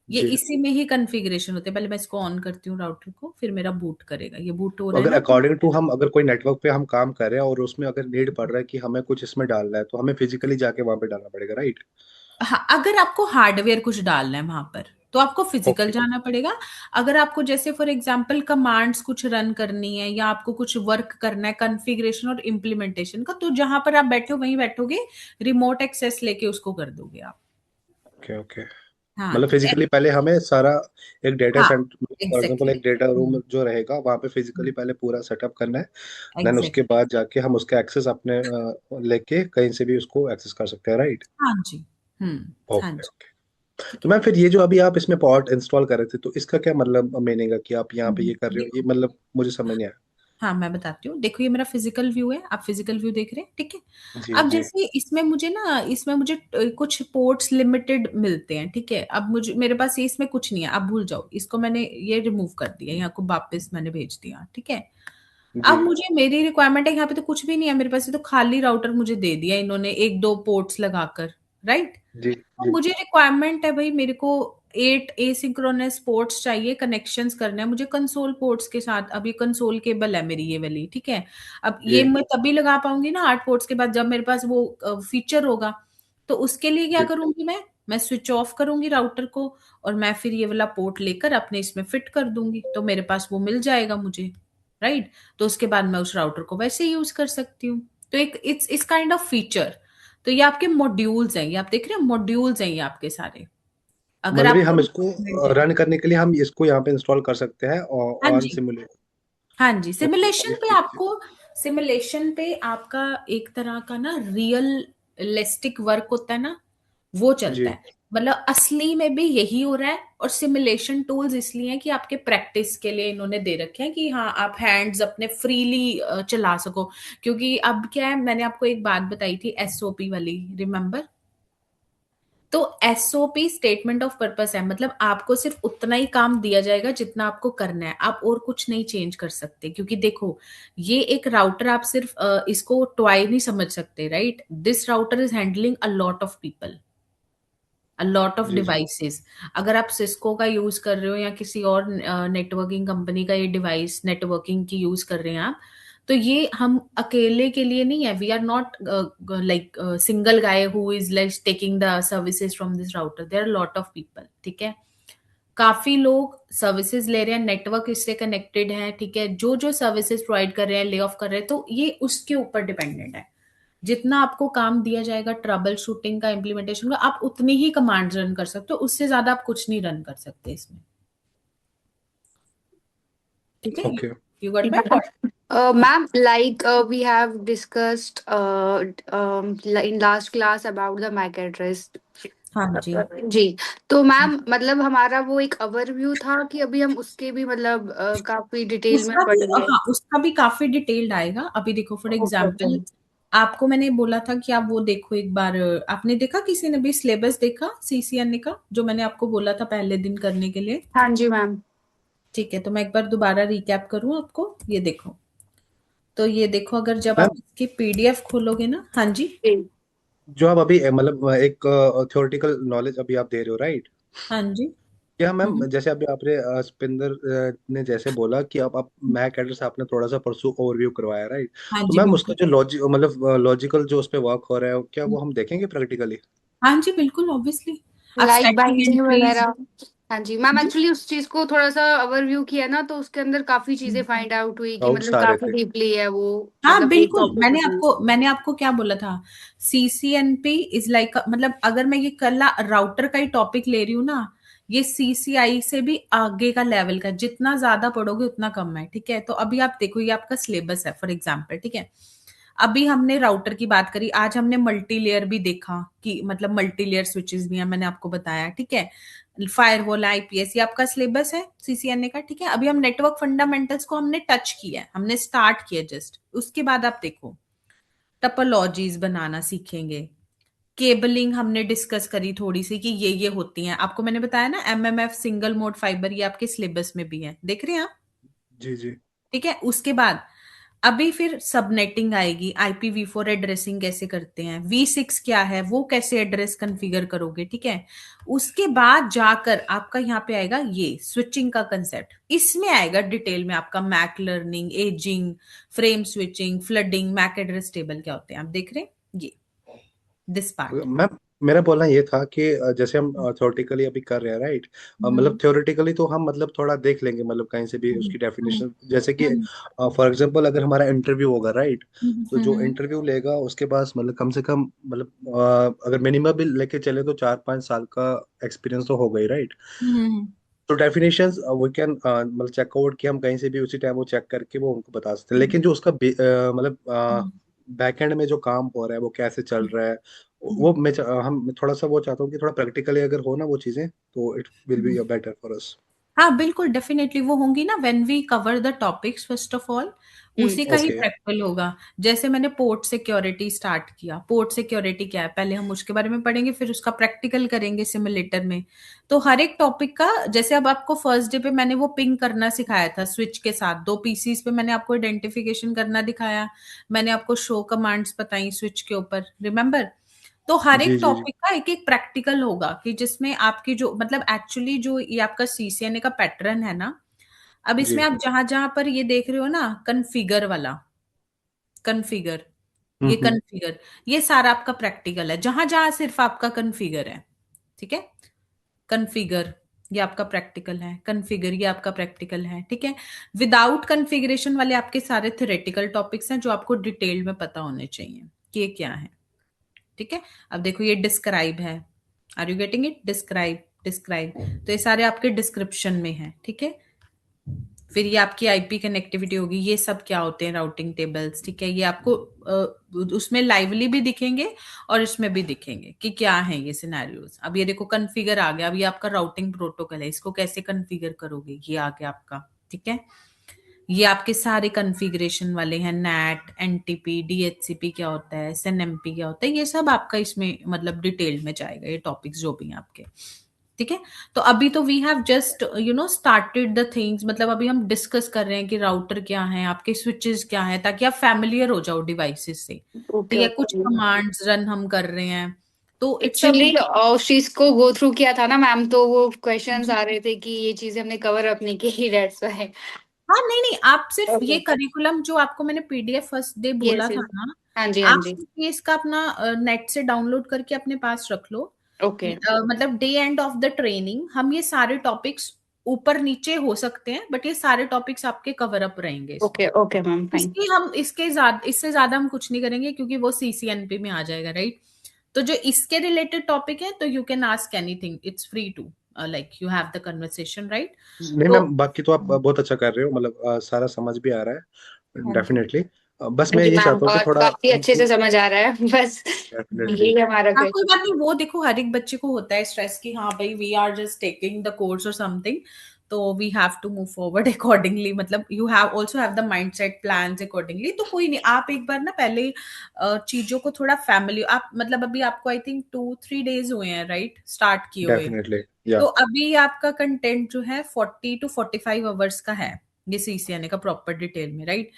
ये जी। इसी में ही कॉन्फ़िगरेशन होते हैं। पहले मैं इसको ऑन करती हूँ राउटर को, फिर मेरा बूट करेगा, ये बूट हो तो रहा है अगर ना अभी। अकॉर्डिंग टू हम अगर कोई नेटवर्क पे हम काम कर रहे हैं और उसमें अगर नीड पड़ रहा है कि हमें कुछ इसमें डालना है, तो हमें फिजिकली जाके वहां पे डालना पड़ेगा, राइट? हाँ, अगर आपको हार्डवेयर कुछ डालना है वहां पर तो आपको फिजिकल ओके। जाना पड़ेगा। अगर आपको जैसे फॉर एग्जांपल कमांड्स कुछ रन करनी है या आपको कुछ वर्क करना है कॉन्फ़िगरेशन और इम्प्लीमेंटेशन का, तो जहां पर आप बैठे हो वहीं बैठोगे, रिमोट एक्सेस लेके उसको कर दोगे आप। Okay okay. हाँ मतलब तो फिजिकली पहले हमें सारा एक डेटा हाँ, सेंटर, फॉर एग्जांपल एग्जैक्टली, एक डेटा रूम जो रहेगा वहाँ पे फिजिकली पहले पूरा सेटअप करना है। देन उसके एग्जैक्टली, बाद जाके हम उसका एक्सेस अपने लेके कहीं से भी उसको एक्सेस कर सकते हैं, राइट? हाँ जी, हाँ ओके जी, ओके। ठीक तो है। मैम फिर ये जो अभी आप इसमें पॉट इंस्टॉल कर रहे थे, तो इसका क्या मतलब मीनिंग है कि आप यहाँ पे ये कर रहे हो, ये देखो, मतलब मुझे समझ नहीं आया। हाँ मैं बताती हूँ। देखो, ये मेरा फिजिकल व्यू है, आप फिजिकल व्यू देख रहे हैं, ठीक है। जी अब जी। जैसे इसमें मुझे कुछ पोर्ट्स लिमिटेड मिलते हैं, ठीक है। अब मुझे, मेरे पास ये इसमें कुछ नहीं है, आप भूल जाओ इसको, मैंने ये रिमूव कर दिया, यहाँ को वापस मैंने भेज दिया, ठीक है। अब जी मुझे, मेरी रिक्वायरमेंट है यहाँ पे तो कुछ भी नहीं है मेरे पास, ये तो खाली राउटर मुझे दे दिया इन्होंने, 1-2 पोर्ट्स लगाकर, राइट? जी तो जी मुझे रिक्वायरमेंट है भाई, मेरे को 8 एसिंक्रोनस पोर्ट्स चाहिए, कनेक्शंस करने हैं मुझे कंसोल पोर्ट्स के साथ। अब ये कंसोल केबल है मेरी ये वाली, ठीक है। अब ये जी मैं तभी लगा पाऊंगी ना 8 पोर्ट्स के बाद जब मेरे पास वो फीचर होगा। तो उसके लिए क्या जी। करूंगी मैं स्विच ऑफ करूंगी राउटर को, और मैं फिर ये वाला पोर्ट लेकर अपने इसमें फिट कर दूंगी, तो मेरे पास वो मिल जाएगा मुझे, राइट? तो उसके बाद मैं उस राउटर को वैसे यूज कर सकती हूँ। तो एक इट्स काइंड ऑफ फीचर। तो ये आपके मॉड्यूल्स हैं, ये आप देख रहे हैं मॉड्यूल्स हैं ये आपके सारे। अगर मतलब ये आपको हम इसको requirement है। रन करने के लिए हम इसको यहाँ पे इंस्टॉल कर सकते हैं हाँ ऑन जी, सिमुलेटर। हाँ जी। ओके सिमुलेशन पे ठीक है। आपको, सिमुलेशन पे आपका एक तरह का ना रियलिस्टिक वर्क होता है ना, वो चलता जी है। मतलब असली में भी यही हो रहा है, और सिमुलेशन टूल्स इसलिए हैं कि आपके प्रैक्टिस के लिए इन्होंने दे रखे हैं कि हाँ आप हैंड्स अपने फ्रीली चला सको। क्योंकि अब क्या है, मैंने आपको एक बात बताई थी एसओपी वाली, रिमेम्बर? तो एसओपी स्टेटमेंट ऑफ पर्पस है, मतलब आपको सिर्फ उतना ही काम दिया जाएगा जितना आपको करना है, आप और कुछ नहीं चेंज कर सकते। क्योंकि देखो, ये एक राउटर आप सिर्फ इसको टॉय नहीं समझ सकते, right? This router is handling a lot of people, a lot of जी जी। डिवाइसेस। अगर आप सिस्को का यूज कर रहे हो या किसी और नेटवर्किंग कंपनी का ये डिवाइस नेटवर्किंग की यूज कर रहे हैं आप, तो ये हम अकेले के लिए नहीं है। We are not like single guy who is like taking the services from this router, there are lot of people, ठीक है। काफी लोग सर्विसेज ले रहे हैं, नेटवर्क इससे कनेक्टेड है, ठीक है। जो जो सर्विसेज प्रोवाइड कर रहे हैं, ले ऑफ कर रहे हैं, तो ये उसके ऊपर डिपेंडेंट है। जितना आपको काम दिया जाएगा ट्रबल शूटिंग का, इम्प्लीमेंटेशन का, आप उतनी ही कमांड्स रन कर सकते हो, उससे ज्यादा आप कुछ नहीं रन कर सकते इसमें, ठीक है। Okay you got my Yeah. Point? Ma'am, like we have discussed in last class about the MAC address. हाँ जी। जी। तो मैम मतलब हमारा वो एक ओवरव्यू था कि अभी हम उसके भी मतलब काफी डिटेल में उसका भी, पढ़ेंगे। हाँ उसका भी काफी डिटेल्ड आएगा। अभी देखो फॉर ओके ओके। एग्जाम्पल, आपको मैंने बोला था कि आप वो देखो एक बार। आपने देखा, किसी ने भी सिलेबस देखा सीसीएनए का, जो मैंने आपको बोला था पहले दिन करने के लिए? हाँ जी मैम। ठीक है, तो मैं एक बार दोबारा रिकैप करूं आपको। ये देखो, तो ये देखो, अगर जब आप मैम, इसकी पीडीएफ खोलोगे ना, हाँ जी, जी जो आप अभी मतलब एक थ्योरेटिकल नॉलेज अभी आप दे रहे हो राइट? हाँ जी। क्या मैम, हम्म, जैसे अभी आपने स्पिंदर ने जैसे बोला कि आप मैक एड्रेस आपने थोड़ा सा परसों ओवरव्यू करवाया राइट? हाँ तो जी मैम उसका बिल्कुल। जो मतलब लॉजिकल जो उस पे वर्क हो रहा है क्या वो हम देखेंगे प्रैक्टिकली? हाँ जी बिल्कुल, ऑब्वियसली। आप लाइक स्टैटिक बाइंडिंग एंट्रीज। वगैरह। हाँ जी मैम, एक्चुअली उस चीज को थोड़ा सा ओवरव्यू किया ना, तो उसके अंदर काफी चीजें फाइंड आउट हुई कि डाउट्स मतलब आ रहे काफी थे। डीपली है वो। हाँ मतलब एक बिल्कुल, टॉपिक होती है। मैंने आपको क्या बोला था, सीसीएनपी इज लाइक, मतलब अगर मैं ये कल राउटर का ही टॉपिक ले रही हूँ ना, ये सीसीआई से भी आगे का लेवल का है। जितना ज्यादा पढ़ोगे उतना कम है, ठीक है। तो अभी आप देखो, ये आपका सिलेबस है फॉर एग्जाम्पल, ठीक है। अभी हमने राउटर की बात करी, आज हमने मल्टी लेयर भी देखा कि मतलब मल्टी लेयर स्विचेस भी हैं, मैंने आपको बताया, ठीक है। फायरवॉल, आईपीएस, ये आपका सिलेबस है सीसीएनए का, ठीक है। अभी हम नेटवर्क फंडामेंटल्स को हमने टच किया है, हमने स्टार्ट किया जस्ट। उसके बाद आप देखो, टपोलॉजीज बनाना सीखेंगे। केबलिंग हमने डिस्कस करी थोड़ी सी कि ये होती हैं, आपको मैंने बताया ना, एमएमएफ, सिंगल मोड फाइबर, ये आपके सिलेबस में भी है, देख रहे हैं आप? जी जी। ठीक है। उसके बाद अभी फिर सबनेटिंग आएगी, IPv4 एड्रेसिंग कैसे करते हैं, V6 क्या है, वो कैसे एड्रेस कॉन्फ़िगर करोगे, ठीक है। उसके बाद जाकर आपका यहाँ पे आएगा ये स्विचिंग का कंसेप्ट, इसमें आएगा डिटेल में आपका MAC learning, ageing, frame switching, flooding, MAC address table क्या होते हैं, आप देख रहे हैं ये, दिस पार्ट। मैम मेरा बोलना ये था कि जैसे हम थ्योरेटिकली अभी कर रहे हैं राइट? मतलब हम्म थ्योरेटिकली तो हम मतलब थोड़ा देख लेंगे मतलब कहीं से भी हम्म उसकी हम्म डेफिनेशन, जैसे कि हम्म फॉर एग्जांपल अगर हमारा इंटरव्यू होगा राइट? तो जो हम्म इंटरव्यू लेगा उसके पास मतलब कम से कम मतलब अगर मिनिमम भी लेके चले तो 4-5 साल का एक्सपीरियंस तो होगा ही राइट? हम्म तो डेफिनेशंस वी कैन मतलब चेकआउट कि हम कहीं से भी उसी टाइम वो चेक करके वो उनको बता सकते हैं, हम्म लेकिन जो उसका मतलब हम्म बैकएंड में जो काम हो रहा है वो कैसे चल रहा है, हम्म वो हम थोड़ा सा वो चाहता हूँ कि थोड़ा प्रैक्टिकली अगर हो ना वो चीजें तो it will be hmm. Better for us. हाँ बिल्कुल, डेफिनेटली वो होंगी ना, when we cover the topics first of all, जी उसी का ही ओके। प्रैक्टिकल होगा। जैसे मैंने पोर्ट सिक्योरिटी स्टार्ट किया, पोर्ट सिक्योरिटी क्या है पहले हम उसके बारे में पढ़ेंगे, फिर उसका प्रैक्टिकल करेंगे सिमुलेटर में। तो हर एक टॉपिक का, जैसे अब आपको फर्स्ट डे पे मैंने वो पिंग करना सिखाया था स्विच के साथ, 2 पीसीज पे मैंने आपको आइडेंटिफिकेशन करना दिखाया, मैंने आपको शो कमांड्स बताई स्विच के ऊपर, रिमेम्बर? तो हर एक जी जी जी टॉपिक का एक एक प्रैक्टिकल होगा कि जिसमें आपकी जो मतलब एक्चुअली जो ये आपका सीसीएनए का पैटर्न है ना, अब इसमें जी। आप जहां जहां पर ये देख रहे हो ना, कन्फिगर वाला, कन्फिगर, ये हम्म। कन्फिगर, ये सारा आपका प्रैक्टिकल है, जहां जहां सिर्फ आपका कन्फिगर है। ठीक है, कन्फिगर ये आपका प्रैक्टिकल है, कन्फिगर ये आपका प्रैक्टिकल है। ठीक है, विदाउट कन्फिगरेशन वाले आपके सारे थ्योरेटिकल टॉपिक्स हैं जो आपको डिटेल में पता होने चाहिए कि ये क्या है। ठीक है, अब देखो ये डिस्क्राइब है, are you getting it? Describe, describe, तो ये सारे आपके डिस्क्रिप्शन में है। ठीक है, फिर ये आपकी आईपी कनेक्टिविटी होगी, ये सब क्या होते हैं, राउटिंग टेबल्स। ठीक है, ये आपको उसमें लाइवली भी दिखेंगे और इसमें भी दिखेंगे कि क्या है ये सिनेरियोज। अब ये देखो कन्फिगर आ गया, अब ये आपका राउटिंग प्रोटोकॉल है, इसको कैसे कन्फिगर करोगे, ये आ गया आपका। ठीक है, ये आपके सारे कॉन्फ़िगरेशन वाले हैं, नैट, एनटीपी, डीएचसीपी क्या होता है, एसएनएमपी क्या होता है, ये सब आपका इसमें मतलब डिटेल में जाएगा, ये टॉपिक्स जो भी हैं आपके। ठीक है, तो अभी तो we have just started the things, मतलब अभी हम डिस्कस कर रहे हैं कि राउटर क्या है, आपके स्विचेस क्या है, ताकि आप फैमिलियर हो जाओ डिवाइसेस से। ओके ठीक है, कुछ ओके। कमांड्स रन हम कर रहे हैं, तो इट्स अ एक्चुअली उस चीज को गो थ्रू किया था ना मैम, तो वो क्वेश्चंस आ रहे थे कि ये चीजें हमने कवर अप नहीं की, दैट्स व्हाई। हाँ, नहीं नहीं, आप सिर्फ ये ओके। करिकुलम जो आपको मैंने पीडीएफ फर्स्ट डे बोला यस था यस। ना, हाँ जी हाँ आप जी। सिर्फ ये इसका अपना नेट से डाउनलोड करके अपने पास रख लो। ओके मतलब day end of the training हम ये सारे टॉपिक्स, ऊपर नीचे हो सकते हैं बट ये सारे टॉपिक्स आपके कवर अप रहेंगे इसमें। Okay okay ma'am fine. इसकी हम इसके ज्यादा, इससे ज्यादा हम कुछ नहीं करेंगे क्योंकि वो सीसीएनपी में आ जाएगा, राइट? तो जो इसके रिलेटेड टॉपिक है, तो you can ask anything, it's free to like you have the conversation, right? नहीं तो मैम, बाकी तो आप बहुत अच्छा कर रहे हो, मतलब सारा समझ भी आ रहा है हाँ जी, डेफिनेटली। बस मैं जी ये मैम, चाहता हूँ कि और थोड़ा काफी अच्छे से हमको समझ आ रहा है बस डेफिनेटली। यही हमारा हाँ, कोई क्वेश्चन। बात नहीं, वो देखो हर एक बच्चे को होता है स्ट्रेस कि हाँ भाई we are just taking the course और समथिंग, तो we have to move forward accordingly, मतलब you have also have the mindset plans accordingly. तो कोई नहीं, आप एक बार ना पहले चीजों को थोड़ा फैमिली, आप मतलब अभी आपको आई थिंक 2-3 डेज हुए हैं, राइट, स्टार्ट किए हुए। डेफिनेटली या। तो अभी आपका कंटेंट जो है 40 to 45 आवर्स का है, ये सीसीएनए का प्रॉपर डिटेल में, राइट?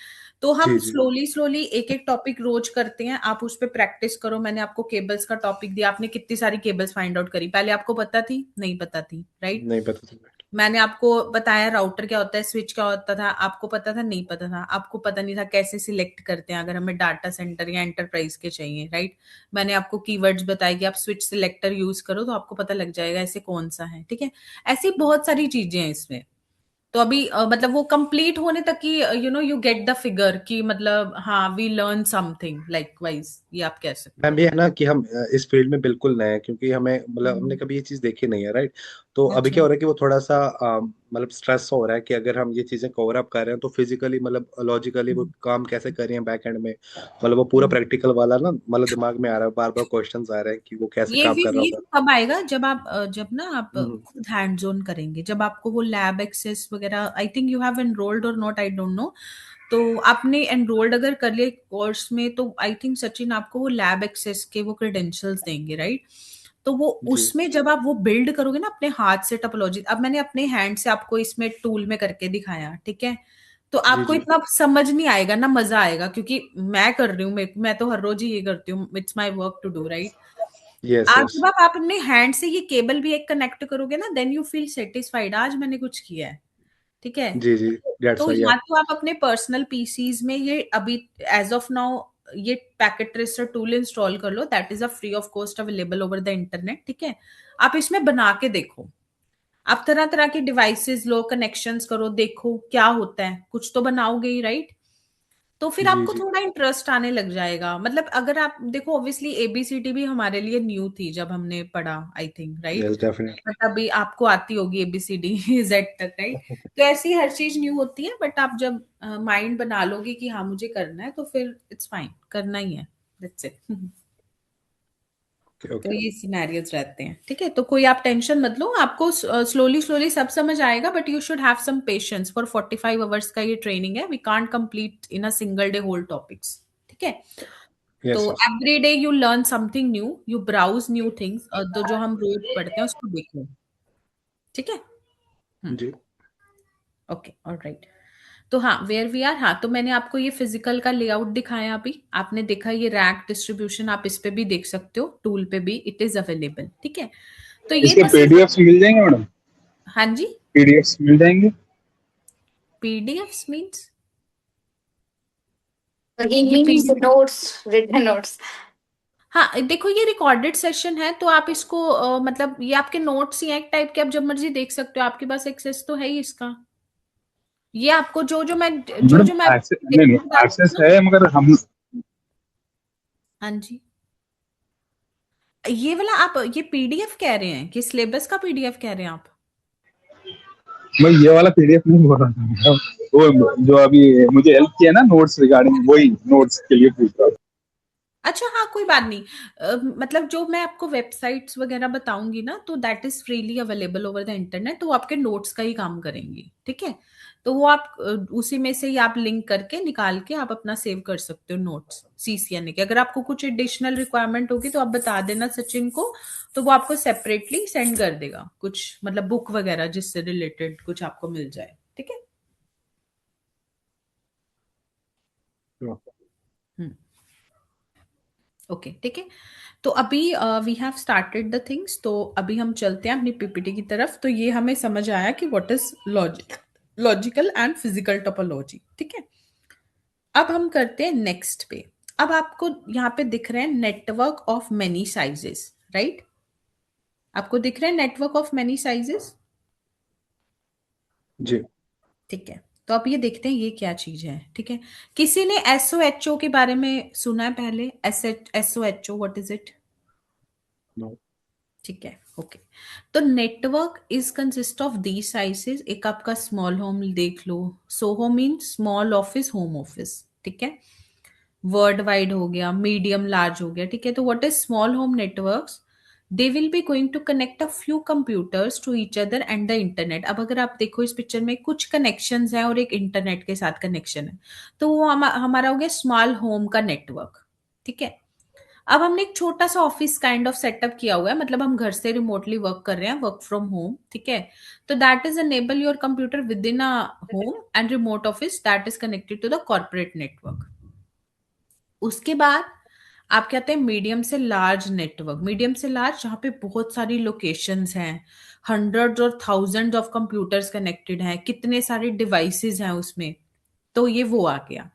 तो हम जी जी स्लोली स्लोली एक एक टॉपिक रोज करते हैं, आप उस पर प्रैक्टिस करो। मैंने आपको केबल्स का टॉपिक दिया, आपने कितनी सारी केबल्स फाइंड आउट करी, पहले आपको पता थी, नहीं पता थी, राइट? नहीं पता था। मैंने आपको बताया राउटर क्या होता है, स्विच क्या होता था, आपको पता था, नहीं पता था, आपको पता नहीं था कैसे सिलेक्ट करते हैं अगर हमें डाटा सेंटर या एंटरप्राइज के चाहिए, राइट? मैंने आपको कीवर्ड्स बताए कि आप स्विच सिलेक्टर यूज करो तो आपको पता लग जाएगा ऐसे कौन सा है। ठीक है, ऐसी बहुत सारी चीजें हैं इसमें। तो अभी मतलब वो कंप्लीट होने तक की यू गेट द फिगर कि मतलब हाँ we learn something like wise, ये आप कह सकते मैम हो। ये है ना कि हम इस फील्ड में बिल्कुल नए हैं, क्योंकि हमें मतलब हमने हम्म, कभी ये चीज देखी नहीं है, राइट? तो अभी अच्छा। क्या हो रहा है कि वो थोड़ा सा मतलब स्ट्रेस हो रहा है कि अगर हम ये चीजें कवर अप कर रहे हैं तो फिजिकली मतलब लॉजिकली वो हम्म, काम कैसे कर रहे हैं बैक एंड में, मतलब वो पूरा हम्म। प्रैक्टिकल वाला ना, मतलब दिमाग में आ रहा है, बार बार क्वेश्चंस आ रहे हैं कि वो कैसे ये काम भी कर रहा ये होगा। भी कब आएगा, जब आप जब ना आप हम्म। खुद हैंड्स ऑन करेंगे, जब आपको वो लैब एक्सेस वगैरह, I think you have enrolled और नॉट, आई डोंट नो। तो आपने एनरोल्ड अगर कर लिया कोर्स में, तो आई थिंक सचिन आपको वो लैब एक्सेस के वो क्रेडेंशियल्स देंगे, राइट? तो वो जी उसमें जब आप वो बिल्ड करोगे ना अपने हाथ से टोपोलॉजी, अब मैंने अपने हैंड से आपको इसमें टूल में करके दिखाया, ठीक है? तो जी आपको जी। इतना समझ नहीं आएगा ना मजा आएगा, क्योंकि मैं कर रही हूँ, मैं तो हर रोज ही ये करती हूँ, it's my work to do, right? Yes आज यस। जब आप अपने हैंड से ये केबल भी एक कनेक्ट करोगे ना, देन यू फील सेटिस्फाइड, आज मैंने कुछ किया है। ठीक है, जी जी। दैट्स तो वाई या। या तो आप अपने पर्सनल पीसीज में ये अभी एज ऑफ नाउ ये पैकेट ट्रेसर टूल इंस्टॉल कर लो, that is a free of cost available over the internet. ठीक है, आप इसमें बना के देखो, आप तरह तरह के डिवाइसेस लो, कनेक्शंस करो, देखो क्या होता है, कुछ तो बनाओगे ही, राइट? तो फिर जी आपको जी। थोड़ा इंटरेस्ट आने लग जाएगा। मतलब अगर आप देखो, ऑब्वियसली एबीसीडी भी हमारे लिए न्यू थी जब हमने पढ़ा, I think, right? Yes definitely. But अभी आपको आती होगी एबीसीडी जेड तक, राइट? तो ऐसी हर चीज न्यू होती है, बट आप जब माइंड बना लोगे कि हाँ मुझे करना है, तो फिर इट्स फाइन, करना ही है, दैट्स इट। ओके तो ओके। ये सिनेरियोज रहते हैं। ठीक है, तो कोई आप टेंशन मत लो, आपको स्लोली स्लोली सब समझ आएगा, but you should have some patience. For 45 hours का ये ट्रेनिंग है, we can't complete in a single day whole topics. ठीक है, तो yes yes. Every day you learn something new, you browse new things, तो जो हम रोज पढ़ते हैं उसको देखो। ठीक है, जी। Okay, alright. तो हाँ, वेयर वी आर, हाँ, तो मैंने आपको ये फिजिकल का लेआउट दिखाया अभी, आपने देखा ये रैक डिस्ट्रीब्यूशन, आप इस पे भी देख सकते हो, टूल पे भी इट इज अवेलेबल, ठीक है। तो ये इसके तो सिर्फ, पीडीएफ्स मिल जाएंगे मैडम? हाँ जी, पीडीएफ्स मिल जाएंगे? पीडीएफ्स मीन्स, He ये means PDF, notes, written notes. हाँ देखो ये रिकॉर्डेड सेशन है, तो आप इसको मतलब ये आपके नोट्स ही हैं एक टाइप के, आप जब मर्जी देख सकते हो, आपके पास एक्सेस तो है ही इसका। ये आपको जो जो मैं मैडम एक्सेस नहीं नहीं, बता रही हूँ एक्सेस ना, है मगर हम हाँ जी, ये वाला आप ये पीडीएफ कह रहे हैं कि सिलेबस का पीडीएफ कह रहे हैं आप? मैं ये वाला पीडीएफ नहीं बोल रहा था मैडम। वो जो अभी मुझे हेल्प किया ना नोट्स रिगार्डिंग, वही नोट्स के लिए पूछ रहा था। अच्छा हाँ, कोई बात नहीं, मतलब जो मैं आपको वेबसाइट्स वगैरह बताऊंगी ना, तो that is freely available over the internet, तो वो आपके नोट्स का ही काम करेंगी, ठीक है। तो वो आप उसी में से ही आप लिंक करके निकाल के आप अपना सेव कर सकते हो नोट्स सीसीएन के। अगर आपको कुछ एडिशनल रिक्वायरमेंट होगी तो आप बता देना सचिन को, तो वो आपको सेपरेटली सेंड कर देगा, कुछ मतलब बुक वगैरह जिससे रिलेटेड कुछ आपको मिल जाए, ठीक है। हम्म, ओके, ठीक है। तो अभी we have started the things, तो अभी हम चलते हैं अपनी पीपीटी की तरफ। तो ये हमें समझ आया कि what is logical and physical topology, ठीक है। अब हम करते हैं नेक्स्ट पे। अब आपको यहाँ पे दिख रहे हैं network of many sizes, right? आपको दिख रहे हैं नेटवर्क ऑफ मेनी साइजेस, जी। ठीक है। तो अब ये देखते हैं ये क्या चीज है, ठीक है। किसी ने एसओएचओ के बारे में सुना है पहले? SOHO what is it? No. ठीक है, ओके। तो network is consist of the sizes, एक आपका स्मॉल होम देख लो, SOHO mean small office, home office, ठीक है। वर्ल्ड वाइड हो गया, मीडियम लार्ज हो गया, ठीक है। तो what is small home networks? They will be going to connect a few computers to each other and the internet. अब अगर आप देखो इस पिक्चर में कुछ कनेक्शंस हैं और एक इंटरनेट के साथ कनेक्शन है, तो वो हमारा हो गया स्मॉल होम का नेटवर्क, ठीक है। अब हमने एक छोटा सा ऑफिस काइंड ऑफ सेटअप किया हुआ है, मतलब हम घर से रिमोटली वर्क कर रहे हैं, वर्क फ्रॉम होम, ठीक है। तो that is enable your computer within a home and remote office that is connected to the corporate network. उसके बाद आप कहते हैं मीडियम से लार्ज नेटवर्क, मीडियम से लार्ज जहाँ पे बहुत सारी लोकेशंस हैं, हंड्रेड्स और थाउजेंड्स ऑफ कंप्यूटर्स कनेक्टेड हैं, कितने सारे डिवाइसेस हैं उसमें, तो ये वो आ गया।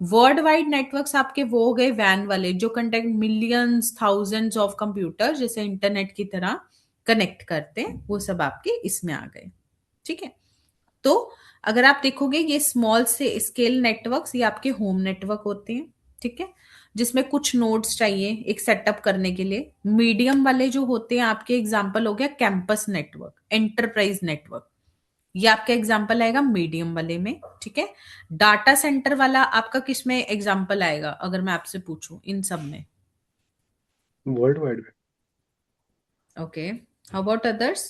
वर्ल्ड वाइड नेटवर्क्स आपके वो हो गए वैन वाले, जो contact millions thousands of computer जैसे इंटरनेट की तरह कनेक्ट करते हैं, वो सब आपके इसमें आ गए, ठीक है। तो अगर आप देखोगे ये स्मॉल से स्केल नेटवर्क्स, ये आपके होम नेटवर्क होते हैं, ठीक है, जिसमें कुछ नोड्स चाहिए एक सेटअप करने के लिए। मीडियम वाले जो होते हैं आपके एग्जांपल हो गया कैंपस नेटवर्क, एंटरप्राइज नेटवर्क, ये आपका एग्जांपल आएगा मीडियम वाले में, ठीक है। डाटा सेंटर वाला आपका किस में एग्जांपल आएगा अगर मैं आपसे पूछूं इन सब में? वर्ल्ड वाइड में। Okay, how about others?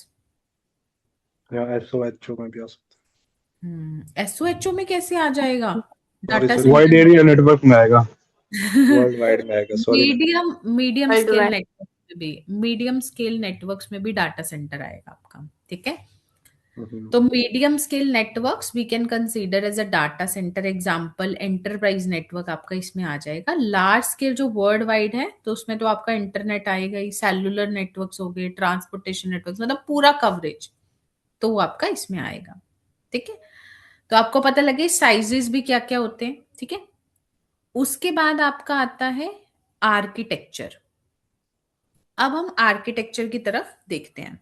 या एसओएचओ में भी आ सकता एसओएचओ में कैसे आ जाएगा है। Sorry data sorry, wide centre? Area network में आएगा। वर्ल्ड वाइड में आएगा, sorry. Medium medium scale Worldwide. Network में भी, मीडियम स्केल नेटवर्क्स में भी डाटा सेंटर आएगा आपका, ठीक है। तो medium scale networks we can consider as a data centre example, enterprise network आपका इसमें आ जाएगा। लार्ज स्केल जो वर्ल्ड वाइड है तो उसमें तो आपका इंटरनेट आएगा ही, सेलुलर नेटवर्क्स हो गए, ट्रांसपोर्टेशन नेटवर्क्स, मतलब पूरा कवरेज, तो वो आपका इसमें आएगा, ठीक है। तो आपको पता लगे साइजेस भी क्या क्या होते हैं, ठीक है। उसके बाद आपका आता है आर्किटेक्चर। अब हम आर्किटेक्चर की तरफ देखते हैं।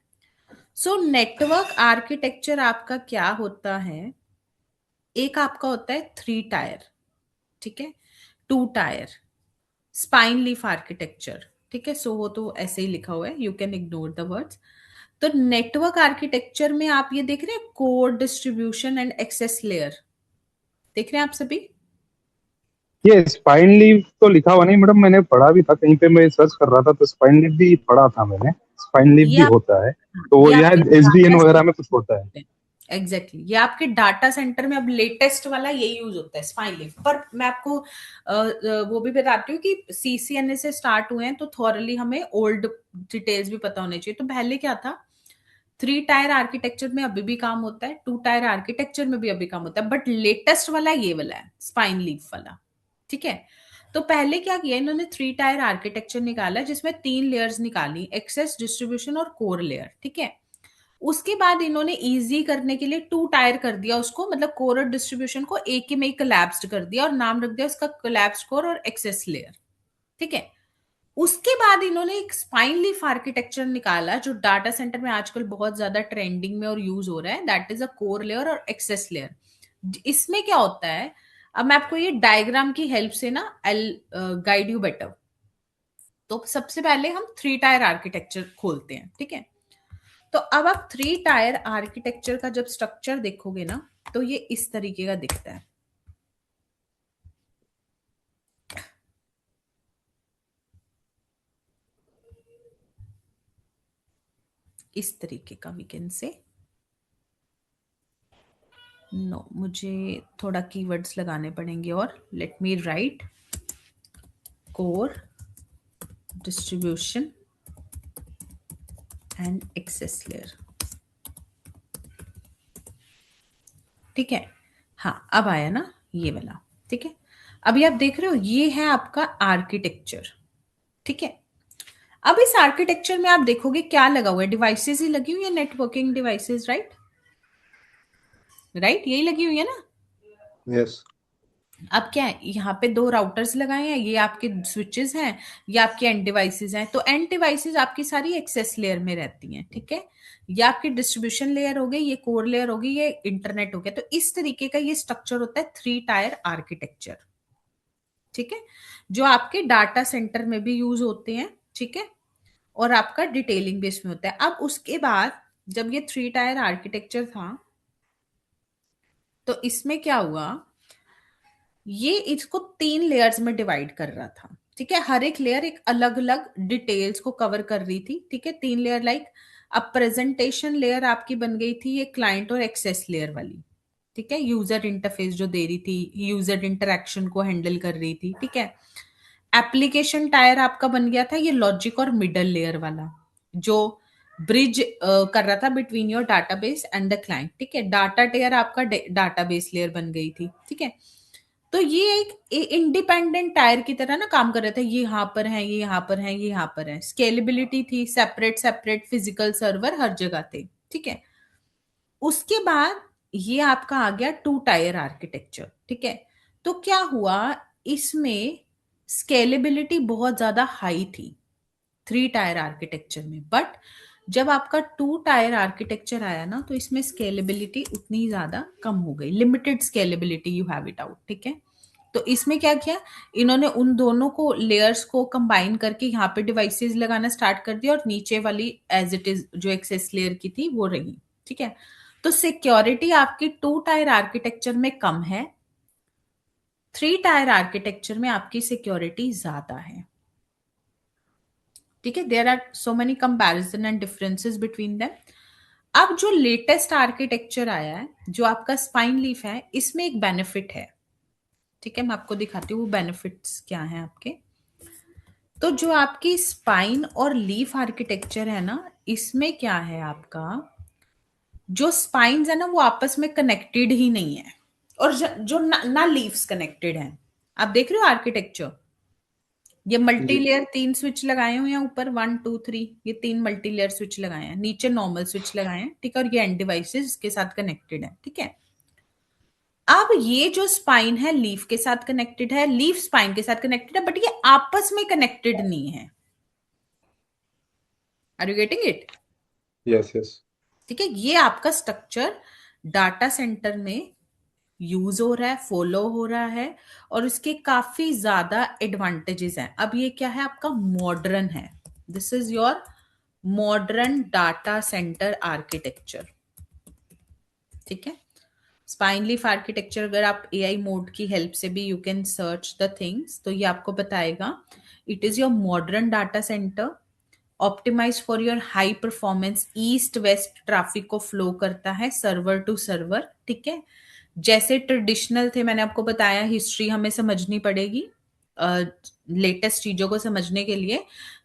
सो नेटवर्क आर्किटेक्चर आपका क्या होता है? एक आपका होता है 3 टायर, ठीक है, 2 टायर, स्पाइन लीफ आर्किटेक्चर, ठीक है। सो वो तो ऐसे ही लिखा हुआ है, you can ignore the words. तो नेटवर्क आर्किटेक्चर में आप ये देख रहे हैं core distribution and access layer, देख रहे हैं आप सभी? ये स्पाइन लीव तो लिखा हुआ नहीं मैडम, मैंने पढ़ा भी था कहीं पे, मैं सर्च कर रहा था तो स्पाइन लीव भी पढ़ा था मैंने। स्पाइन लीव ये भी आप, होता है, हाँ, तो वो ये आपके यहाँ एसडीएन डाटा वगैरह में कुछ होता है। एग्जैक्टली ये आपके डाटा सेंटर में अब लेटेस्ट वाला यही यूज होता है स्पाइन लीफ। पर मैं आपको वो भी बताती हूँ कि सीसीएनए से स्टार्ट हुए हैं तो थॉरली हमें ओल्ड डिटेल्स भी पता होने चाहिए। तो पहले क्या था 3 टायर आर्किटेक्चर में अभी भी काम होता है, 2 टायर आर्किटेक्चर में भी अभी काम होता है, बट लेटेस्ट वाला ये वाला है, स्पाइन लीफ वाला। ठीक है, तो पहले क्या किया इन्होंने, 3 टायर आर्किटेक्चर निकाला जिसमें 3 लेयर्स निकाली, एक्सेस, डिस्ट्रीब्यूशन और कोर लेयर। ठीक है, उसके बाद इन्होंने इजी करने के लिए 2 टायर कर दिया उसको, मतलब कोर और डिस्ट्रीब्यूशन को एक ही में कोलैप्स्ड कर दिया और नाम रख दिया उसका कोलैप्स्ड कोर और एक्सेस लेयर। ठीक है, उसके बाद इन्होंने एक स्पाइन लीफ आर्किटेक्चर निकाला जो डाटा सेंटर में आजकल बहुत ज्यादा ट्रेंडिंग में और यूज हो रहा है, that is a core layer और एक्सेस लेयर। इसमें क्या होता है, अब मैं आपको ये डायग्राम की हेल्प से ना आई गाइड यू बेटर। तो सबसे पहले हम 3 टायर आर्किटेक्चर खोलते हैं। ठीक है, तो अब आप 3 टायर आर्किटेक्चर का जब स्ट्रक्चर देखोगे ना, तो ये इस तरीके का दिखता है। इस तरीके का वी कैन से, नो मुझे थोड़ा कीवर्ड्स लगाने पड़ेंगे, और let me write core, distribution and access layer. ठीक है, हाँ अब आया ना ये वाला। ठीक है, अभी आप देख रहे हो ये है आपका आर्किटेक्चर। ठीक है, अब इस आर्किटेक्चर में आप देखोगे क्या लगा हुआ है, डिवाइसेस ही लगी हुई है, नेटवर्किंग डिवाइसेस, राइट राइट, यही लगी हुई है ना। यस। अब क्या है, यहाँ पे 2 राउटर्स लगाए हैं, ये आपके स्विचेस हैं, ये आपके एंड डिवाइसेस हैं। तो एंड डिवाइसेस आपकी सारी एक्सेस लेयर में रहती हैं। ठीक है, ये आपकी डिस्ट्रीब्यूशन लेयर हो गई, ये कोर लेयर हो गई, ये इंटरनेट हो गया। तो इस तरीके का ये स्ट्रक्चर होता है 3 टायर आर्किटेक्चर। ठीक है, जो आपके डाटा सेंटर में भी यूज होते हैं। ठीक है, और आपका डिटेलिंग बेस में होता है। अब उसके बाद जब ये 3 टायर आर्किटेक्चर था, तो इसमें क्या हुआ, ये इसको 3 लेयर्स में डिवाइड कर रहा था। ठीक है, हर एक लेयर एक अलग अलग डिटेल्स को कवर कर रही थी। ठीक है, 3 लेयर लाइक, अब प्रेजेंटेशन लेयर आपकी बन गई थी ये क्लाइंट और एक्सेस लेयर वाली। ठीक है, यूजर इंटरफेस जो दे रही थी, यूजर इंटरेक्शन को हैंडल कर रही थी। ठीक है, एप्लीकेशन टायर आपका बन गया था ये लॉजिक और मिडल लेयर वाला, जो ब्रिज कर रहा था between your database and the client. ठीक है, डाटा टेयर आपका डाटाबेस लेयर बन गई थी। ठीक है, तो ये एक इंडिपेंडेंट टायर की तरह ना काम कर रहे थे, ये यहाँ पर है, ये यहाँ पर है, ये यहाँ पर है। स्केलेबिलिटी थी, सेपरेट सेपरेट फिजिकल सर्वर हर जगह थे। ठीक है, उसके बाद ये आपका आ गया 2 टायर आर्किटेक्चर। ठीक है, तो क्या हुआ, इसमें स्केलेबिलिटी बहुत ज्यादा हाई थी 3 टायर आर्किटेक्चर में, बट जब आपका 2 टायर आर्किटेक्चर आया ना, तो इसमें स्केलेबिलिटी उतनी ज्यादा कम हो गई, limited scalability you have it out. ठीक है, तो इसमें क्या किया इन्होंने, उन दोनों को लेयर्स को कंबाइन करके यहाँ पे डिवाइसेस लगाना स्टार्ट कर दिया, और नीचे वाली एज इट इज जो एक्सेस लेयर की थी वो रही। ठीक है, तो सिक्योरिटी आपकी 2 टायर आर्किटेक्चर में कम है, 3 टायर आर्किटेक्चर में आपकी सिक्योरिटी ज्यादा है। ठीक है, there are so many comparison and differences between them. अब जो लेटेस्ट आर्किटेक्चर आया है जो आपका स्पाइन लीफ है, इसमें एक बेनिफिट है। ठीक है, मैं आपको दिखाती हूँ वो बेनिफिट्स क्या हैं आपके। तो जो आपकी स्पाइन और लीफ आर्किटेक्चर है ना, इसमें क्या है आपका, जो स्पाइन्स है ना वो आपस में कनेक्टेड ही नहीं है, और जो ना लीव्स कनेक्टेड हैं। आप देख रहे हो आर्किटेक्चर, ये मल्टी जी। लेयर 3 स्विच लगाए हुए हैं ऊपर, 1 2 3, ये 3 मल्टी लेयर स्विच लगाए हैं, नीचे नॉर्मल स्विच लगाए हैं। ठीक है, और ये एंड डिवाइसेस के साथ कनेक्टेड है। ठीक है, अब ये जो स्पाइन है लीफ के साथ कनेक्टेड है, लीफ स्पाइन के साथ कनेक्टेड है, बट ये आपस में कनेक्टेड नहीं है। Are you getting it? Yes yes. ठीक है, ये आपका स्ट्रक्चर डाटा सेंटर में यूज हो रहा है, फॉलो हो रहा है, और उसके काफी ज्यादा एडवांटेजेस हैं। अब ये क्या है आपका, मॉडर्न है, this is your modern data centre architecture. ठीक है, स्पाइन लीफ आर्किटेक्चर अगर आप एआई मोड की हेल्प से भी you can search the things, तो ये आपको बताएगा it is your modern data centre, optimise for your high performance, east west traffic को फ्लो करता है सर्वर टू सर्वर। ठीक है, जैसे ट्रेडिशनल थे, मैंने आपको बताया हिस्ट्री हमें समझनी पड़ेगी लेटेस्ट चीजों को समझने के लिए।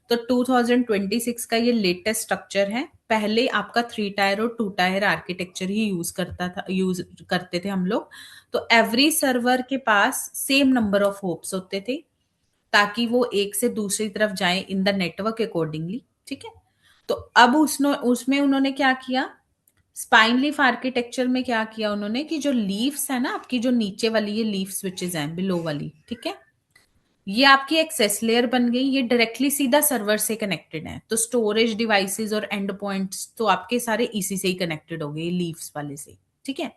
तो 2026 का ये लेटेस्ट स्ट्रक्चर है। पहले आपका 3 टायर और 2 टायर आर्किटेक्चर ही यूज करते थे हम लोग। तो एवरी सर्वर के पास सेम नंबर ऑफ होप्स होते थे, ताकि वो एक से दूसरी तरफ जाए इन द नेटवर्क अकॉर्डिंगली। ठीक है, तो अब उसमें उन्होंने क्या किया, स्पाइन लीफ आर्किटेक्चर में क्या किया उन्होंने कि जो लीव्स है ना आपकी, जो नीचे वाली ये लीफ स्विचेस हैं बिलो वाली, ठीक है, ये आपकी एक्सेस लेयर बन गई, ये डायरेक्टली सीधा सर्वर से कनेक्टेड है। तो स्टोरेज डिवाइसेस और एंड पॉइंट्स तो आपके सारे इसी से ही कनेक्टेड हो गए, लीव्स वाले से। ठीक है,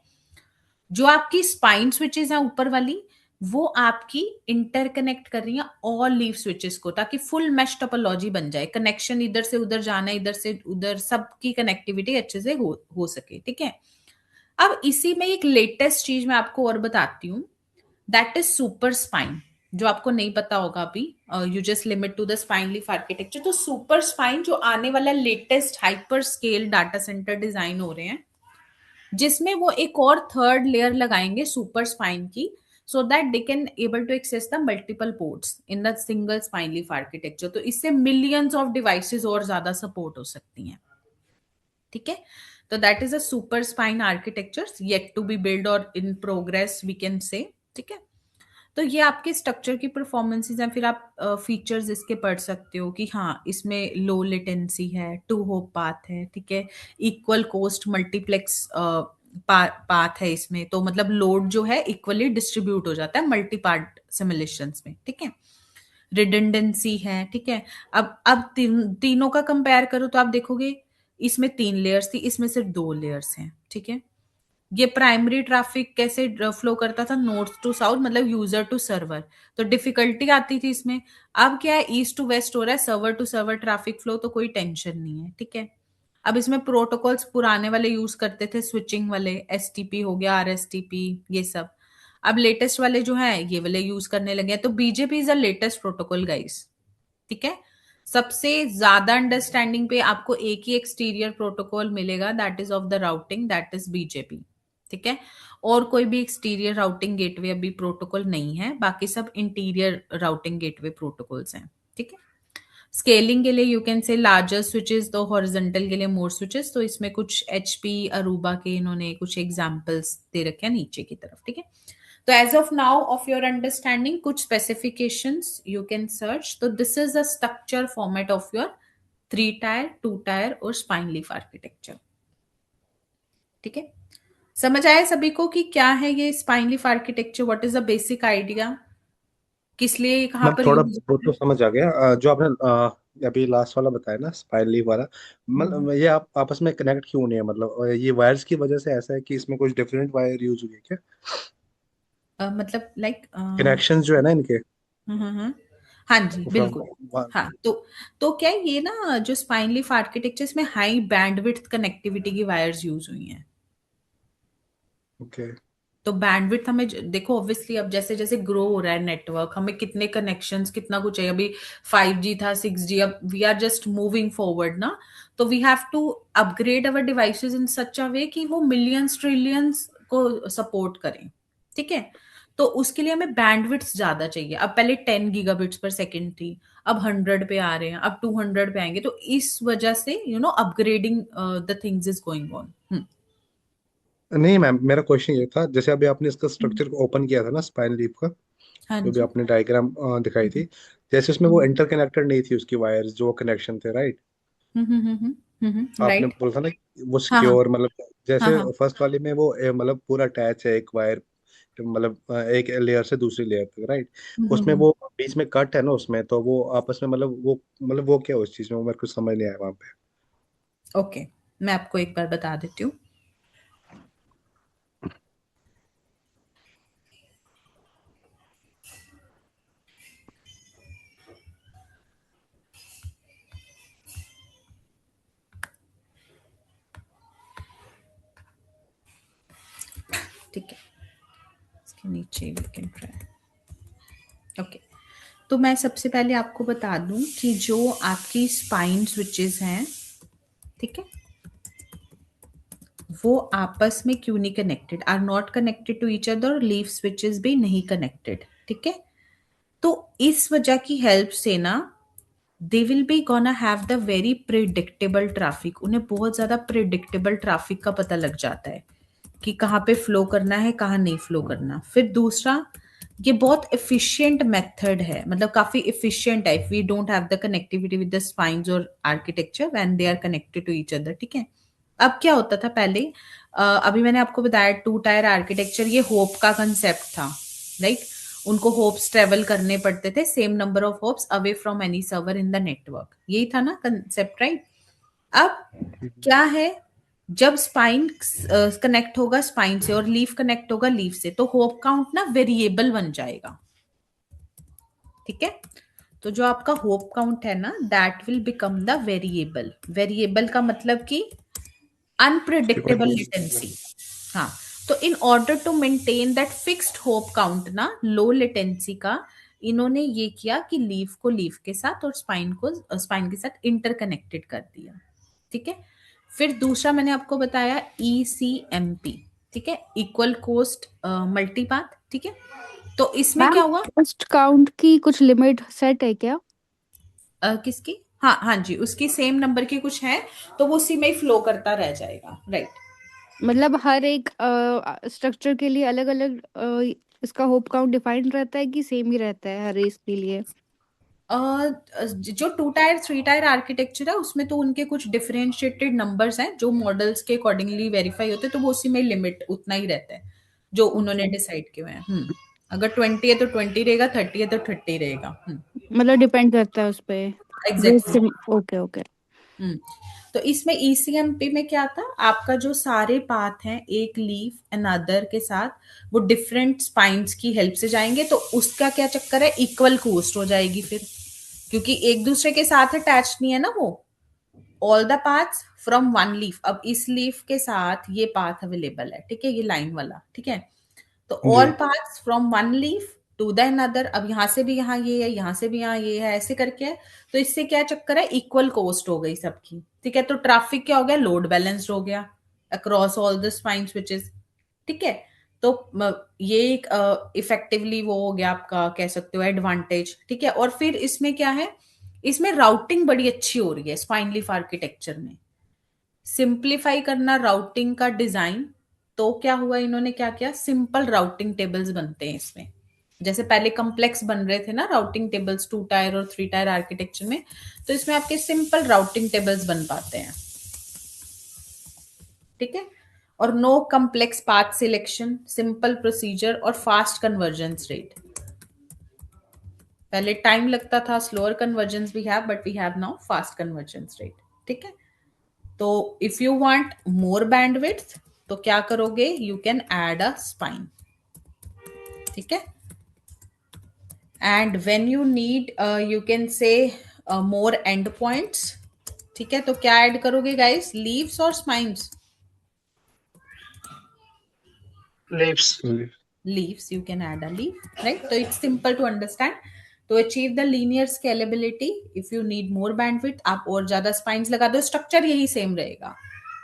जो आपकी स्पाइन स्विचेस हैं ऊपर वाली, वो आपकी इंटरकनेक्ट कर रही है ऑल लीफ स्विचेस को, ताकि फुल मैश टोपोलॉजी बन जाए, कनेक्शन इधर से उधर जाना, इधर से उधर, सबकी कनेक्टिविटी अच्छे से हो सके। ठीक है, अब इसी में एक लेटेस्ट चीज मैं आपको और बताती हूँ, दैट इज सुपर स्पाइन, जो आपको नहीं पता होगा अभी। You just limit to the spine leaf architecture. तो सुपर स्पाइन जो आने वाला latest hyper scale data centre design हो रहे हैं, जिसमें वो एक और थर्ड लेयर लगाएंगे सुपर स्पाइन की, so that they can able to access the multiple ports in the single spine leaf architecture. तो इससे मिलियंस ऑफ डिवाइसेस और ज्यादा सपोर्ट हो सकती हैं। ठीक है, तो that is a super spine architecture yet to be build और इन प्रोग्रेस वी कैन से। ठीक है, तो ये आपके स्ट्रक्चर की परफॉर्मेंसेज हैं। फिर आप फीचर्स इसके पढ़ सकते हो कि हाँ, इसमें लो लेटेंसी है, 2 होप पाथ है, ठीक है, इक्वल कोस्ट मल्टीप्लेक्स पाथ है इसमें। तो मतलब लोड जो है इक्वली डिस्ट्रीब्यूट हो जाता है मल्टी पार्ट सिमुलेशंस में। ठीक है, रिडंडेंसी है। ठीक है, अब तीनों का कंपेयर करो तो आप देखोगे इसमें 3 लेयर्स थी, इसमें सिर्फ 2 लेयर्स हैं। ठीक है, ये प्राइमरी ट्रैफिक कैसे फ्लो करता था, नॉर्थ टू साउथ, मतलब यूजर टू सर्वर, तो डिफिकल्टी आती थी इसमें। अब क्या है, ईस्ट टू वेस्ट हो रहा है, server to server traffic flow, तो कोई टेंशन नहीं है। ठीक है, अब इसमें प्रोटोकॉल्स पुराने वाले यूज करते थे, स्विचिंग वाले, एसटीपी हो गया, आरएसटीपी, ये सब। अब लेटेस्ट वाले जो है ये वाले यूज करने लगे हैं। तो BJP is a latest protocol guys. ठीक है, सबसे ज्यादा अंडरस्टैंडिंग पे आपको एक ही एक्सटीरियर प्रोटोकॉल मिलेगा, that is of the routing, that is BJP. ठीक है, और कोई भी एक्सटीरियर राउटिंग गेटवे अभी प्रोटोकॉल नहीं है, बाकी सब इंटीरियर राउटिंग गेटवे प्रोटोकॉल्स हैं। ठीक है, स्केलिंग के लिए यू कैन से लार्जर स्विचेस, तो हॉरिजॉन्टल के लिए मोर स्विचेस। तो इसमें कुछ एचपी अरूबा के इन्होंने कुछ एग्जांपल्स दे रखे हैं नीचे की तरफ। ठीक है, तो as of now of your understanding कुछ स्पेसिफिकेशंस यू कैन सर्च। तो this is the structure format of your 3 tier, 2 tier और स्पाइन लीफ आर्किटेक्चर। ठीक है, समझ आया सभी को कि क्या है ये spine leaf architecture, what is the basic idea, किस लिए कहाँ मतलब पर थोड़ा यूज। बहुत तो समझ आ गया। जो आपने अभी लास्ट वाला बताया ना, स्पाइन लीफ वाला, मतलब ये आप आपस में कनेक्ट क्यों नहीं है? मतलब ये वायर्स की वजह से ऐसा है कि इसमें कुछ डिफरेंट वायर यूज हुई है क्या? मतलब लाइक कनेक्शंस जो है ना इनके, हाँ जी फ्रॉम बिल्कुल। हाँ, तो क्या है, ये ना जो स्पाइन लीफ आर्किटेक्चर, इसमें हाई बैंडविड्थ कनेक्टिविटी की वायर्स यूज हुई हैं। ओके। तो बैंडविड्थ हमें देखो, ऑब्वियसली अब जैसे जैसे ग्रो हो रहा है नेटवर्क, हमें कितने कनेक्शंस, कितना कुछ है। अभी 5G था, 6G, अब we are just moving forward ना। तो we have to upgrade our devices in such a way कि वो मिलियंस ट्रिलियंस को सपोर्ट करें। ठीक है, तो उसके लिए हमें बैंडविड्थ ज्यादा चाहिए। अब पहले 10 गीगाबिट्स पर सेकेंड थी, अब 100 पे आ रहे हैं, अब 200 पे आएंगे। तो इस वजह से upgrading the things is going on. नहीं मैम, मेरा क्वेश्चन ये था, जैसे अभी आपने इसका स्ट्रक्चर को ओपन किया था ना स्पाइन लीफ का, हाँ जो भी जी। आपने डायग्राम दिखाई थी, जैसे उसमें वो इंटरकनेक्टेड नहीं थी उसकी वायर्स, जो कनेक्शन थे, राइट? आपने राइट। बोला था ना कि वो हाँ हाँ सिक्योर, मतलब हाँ जैसे हाँ। फर्स्ट वाली में वो मतलब पूरा अटैच है एक वायर, मतलब एक लेयर से दूसरी लेयर तक, राइट? उसमें वो बीच में कट है ना उसमें, तो वो आपस में मतलब वो क्या है उस चीज में, वो मेरे को समझ नहीं आया वहां पे। ओके, मैं आपको एक बार बता देती हूँ। ठीक है, इसके नीचे वी कैन ट्राई। ओके, तो मैं सबसे पहले आपको बता दूं कि जो आपकी स्पाइन स्विचेस हैं, ठीक है, वो आपस में क्यों नहीं connected, are not connected to each other, leaf switches भी नहीं कनेक्टेड। ठीक है, तो इस वजह की हेल्प से ना दे will B gonna have the very predictable traffic. उन्हें बहुत ज्यादा प्रिडिक्टेबल ट्रैफिक का पता लग जाता है कि कहाँ पे फ्लो करना है, कहाँ नहीं फ्लो करना। फिर दूसरा, ये बहुत एफिशिएंट मेथड है, मतलब काफी एफिशिएंट है। If we don't have the connectivity with the spines और architecture when they are connected to each other, ठीक है। अब क्या होता था पहले, अभी मैंने आपको बताया 2 टायर आर्किटेक्चर, ये होप का कंसेप्ट था, राइट। उनको होप्स ट्रेवल करने पड़ते थे, same number of hopes away from any server in the network, यही था ना कंसेप्ट, राइट। अब क्या है, जब स्पाइन कनेक्ट होगा स्पाइन से और लीफ कनेक्ट होगा लीफ से, तो होप काउंट ना वेरिएबल बन जाएगा, ठीक है। तो जो आपका होप काउंट है ना, that will become the variable. Variable का मतलब कि अनप्रिडिक्टेबल लेटेंसी। हाँ, तो in order to maintain that fixed hop count ना, लो लेटेंसी का, इन्होंने ये किया कि लीफ को लीफ के साथ और स्पाइन को स्पाइन के साथ इंटरकनेक्टेड कर दिया, ठीक है। फिर दूसरा मैंने आपको बताया ECMP, ठीक है, इक्वल कोस्ट मल्टीपाथ, ठीक है। तो इसमें क्या हुआ, फर्स्ट काउंट की कुछ लिमिट सेट है क्या? किसकी? हाँ हाँ जी, उसकी सेम नंबर की कुछ है, तो वो उसी में ही फ्लो करता रह जाएगा, राइट। मतलब हर एक स्ट्रक्चर के लिए अलग अलग इसका होप काउंट डिफाइन रहता है कि सेम ही रहता है हर एक के लिए? जो 2 टायर 3 टायर आर्किटेक्चर है उसमें तो उनके कुछ डिफरेंशिएटेड नंबर्स हैं जो मॉडल्स के अकॉर्डिंगली वेरीफाई होते हैं, तो वो उसी में लिमिट उतना ही रहता है जो उन्होंने डिसाइड किए हुए हैं। अगर 20 है तो 20 रहेगा, 30 है तो 30 रहेगा। मतलब डिपेंड करता है उस पे। एग्जैक्टली। Okay okay. तो इसमें ECMP में क्या था, आपका जो सारे पाथ हैं एक लीफ अनदर के साथ, वो डिफरेंट स्पाइन्स की हेल्प से जाएंगे, तो उसका क्या चक्कर है, इक्वल कोस्ट हो जाएगी फिर, क्योंकि एक दूसरे के साथ अटैच नहीं है ना वो। All the paths from one leaf, अब इस लीफ के साथ ये पाथ अवेलेबल है, ठीक है, ये लाइन वाला, ठीक है। तो all paths from one leaf to the another, अब यहां से भी यहाँ ये है, यहां से भी यहाँ ये है, ऐसे करके है। तो इससे क्या चक्कर है, इक्वल कोस्ट हो गई सबकी, ठीक है। तो ट्रैफिक क्या हो गया, लोड बैलेंस्ड हो गया across all the spine switches, ठीक है। तो ये एक इफेक्टिवली वो हो गया आपका, कह सकते हो एडवांटेज, ठीक है। और फिर इसमें क्या है, इसमें राउटिंग बड़ी अच्छी हो रही है स्पाइन लीफ आर्किटेक्चर में, सिंप्लीफाई करना राउटिंग का डिजाइन। तो क्या हुआ, इन्होंने क्या किया, सिंपल राउटिंग टेबल्स बनते हैं इसमें। जैसे पहले कॉम्प्लेक्स बन रहे थे ना राउटिंग टेबल्स 2 टायर और 3 टायर आर्किटेक्चर में, तो इसमें आपके सिंपल राउटिंग टेबल्स बन पाते हैं, ठीक है। और no complex path selection, simple procedure और फास्ट कन्वर्जेंस रेट। पहले टाइम लगता था, slower convergence we have, but we have now fast convergence rate, ठीक है। तो if you want more bandwidth तो क्या करोगे, you can add a spine, ठीक है। And when you need you can say more and points, ठीक है। तो क्या ऐड करोगे गाइस, लीव्स और spines? leaves, you can add a leaf, right? So it's simple to understand. To achieve the linear scalability, if you need more bandwidth, आप और ज्यादा spines लगा दो, स्ट्रक्चर यही सेम रहेगा,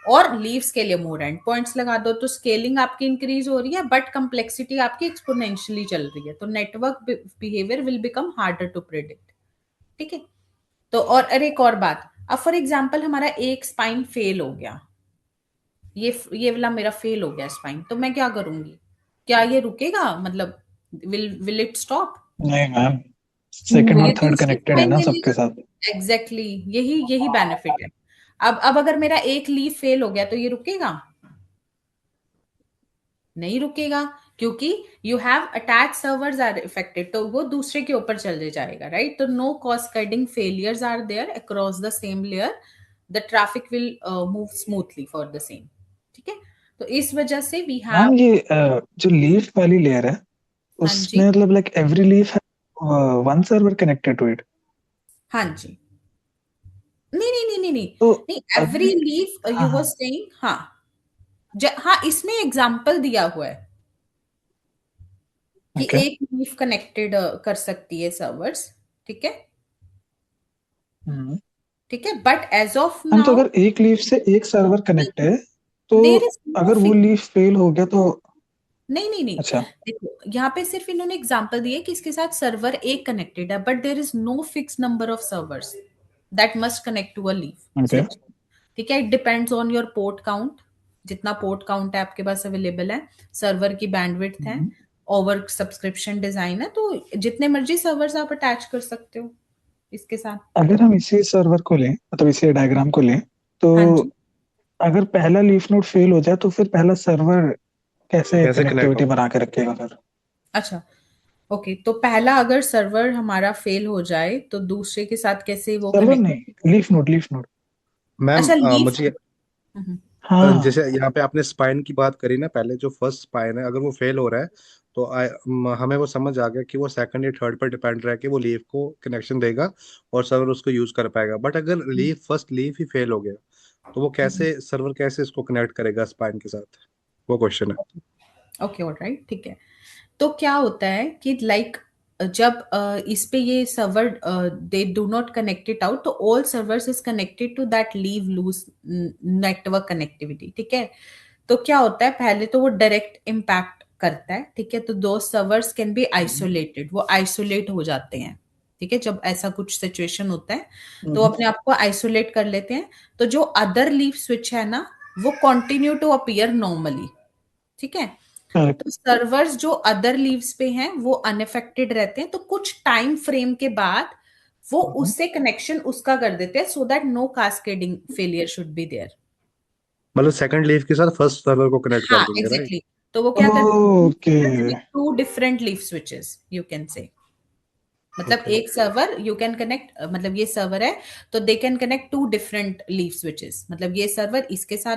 और लीव्स के लिए मोर एंड पॉइंट्स लगा दो, तो स्केलिंग आपकी इंक्रीज हो रही है बट कंप्लेक्सिटी आपकी एक्सपोनेंशियली चल रही है, तो network behaviour will become harder to predict, ठीक है। तो और एक और बात, अब फॉर एग्जाम्पल हमारा एक स्पाइन फेल हो गया, ये वाला मेरा फेल हो गया स्पाइन, तो मैं क्या करूंगी, क्या ये रुकेगा, मतलब विल इट स्टॉप? नहीं मैम, सेकंड और थर्ड कनेक्टेड है ना सबके साथ। एग्जैक्टली, यही बेनिफिट है। अब अगर मेरा एक लीफ फेल हो गया तो ये रुकेगा? नहीं रुकेगा, क्योंकि you have attach servers are affected, तो वो दूसरे के ऊपर चले जाएगा, राइट। तो no cascading failures are there across the same layer, the traffic will move smoothly for the same, ठीक है। तो इस वजह से वी हैव, मैम ये जो लीफ वाली लेयर है हाँ जी, उसमें मतलब लाइक एवरी लीफ है one server connected to it. हाँ जी, नहीं, तो एवरी अभी लीफ यू हाँ वाज हाँ सेइंग, हाँ इसमें एग्जांपल दिया हुआ है कि ओके एक लीफ कनेक्टेड कर सकती है सर्वर्स, ठीक है, मैम। ठीक है। बट एज ऑफ तो नाउ अगर एक लीफ से एक सर्वर कनेक्ट है तो देयर इज नो अगर वो फिक्स, लीफ फेल हो गया तो नहीं, अच्छा देखो यहाँ पे सिर्फ इन्होंने एग्जांपल दिए कि इसके साथ सर्वर एक कनेक्टेड है, but there is no fix number of servers, that must connect to a leaf Okay. Switch. ठीक है, it depends on your port count, जितना पोर्ट काउंट है आपके पास अवेलेबल है, सर्वर की बैंडविड्थ है, ओवर सब्सक्रिप्शन डिजाइन है, तो जितने मर्जी सर्वर्स आप अटैच कर सकते हो इसके साथ। अगर हम इसी सर्वर को लें, मतलब इसी डायग्राम को लें, तो हाँ जी, अगर पहला लीफ नोड फेल हो जाए तो फिर पहला सर्वर कैसे कैसे कनेक्ट कनेक्टिविटी होगा? बना के रखेगा फिर? अच्छा, ओके, तो पहला अगर सर्वर हमारा फेल हो जाए तो दूसरे के साथ कैसे वो सर्वर कनेक्ट? नहीं, leaf node, leaf node. Ma'am अच्छा, लीफ। मुझे हाँ। जैसे यहाँ पे आपने स्पाइन की बात करी ना, पहले जो फर्स्ट स्पाइन है अगर वो फेल हो रहा है तो हमें वो समझ आ गया कि वो सेकंड या थर्ड पर डिपेंड रह के वो लीफ को कनेक्शन देगा और सर्वर उसको यूज कर पाएगा। बट अगर फर्स्ट लीफ ही फेल हो गया तो वो कैसे सर्वर कैसे इसको कनेक्ट करेगा स्पाइन के साथ, वो क्वेश्चन है। ओके, ऑलराइट, ठीक है। तो क्या होता है कि लाइक जब इस पे ये server they do not connect it out, तो all servers is connected to that leave loose network connectivity. ठीक है, तो क्या होता है, पहले तो वो डायरेक्ट इम्पैक्ट करता है। ठीक है, तो दो सर्वर्स कैन बी आइसोलेटेड, वो आइसोलेट हो जाते हैं। ठीक है, जब ऐसा कुछ सिचुएशन होता है तो अपने आप को आइसोलेट कर लेते हैं। तो जो अदर लीव स्विच है ना, वो कंटिन्यू टू अपीयर नॉर्मली। ठीक है, करेक्ट। तो सर्वर्स जो अदर लीव्स पे हैं वो अनअफेक्टेड रहते हैं, तो कुछ टाइम फ्रेम के बाद वो उससे कनेक्शन उसका कर देते हैं, so that no cascading failure should be there. मतलब सेकंड लीफ के साथ फर्स्ट सर्वर को कनेक्ट कर हाँ, देंगे, राइट? एग्जैक्टली, तो वो क्या करते ओके। हैं, two different leaf switches you can say, मतलब ओके, एक सर्वर यू कैन कनेक्ट, मतलब ये सर्वर है तो they can connect to different leaf switches, मतलब ये सर्वर इसके साथ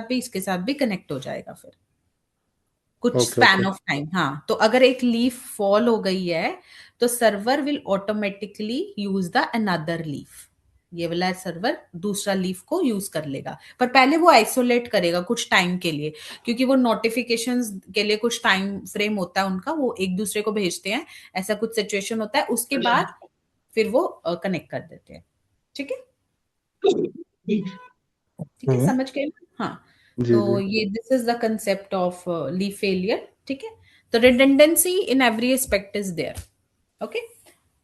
भी कनेक्ट हो जाएगा फिर कुछ okay, span okay, of time. हाँ, तो अगर एक लीफ फॉल हो गई है तो server will automatically use the another leaf, ये वाला सर्वर दूसरा लीफ को यूज कर लेगा, पर पहले वो आइसोलेट करेगा कुछ टाइम के लिए, क्योंकि वो नोटिफिकेशंस के लिए कुछ टाइम फ्रेम होता है उनका, वो एक दूसरे को भेजते हैं, ऐसा कुछ सिचुएशन होता है, उसके बाद फिर वो कनेक्ट कर देते हैं। ठीक है, ठीक है, ओके। समझ गए? हाँ, जी तो जी। ये this is the concept of leaf failure. ठीक है, तो redundancy in every aspect is there. Okay,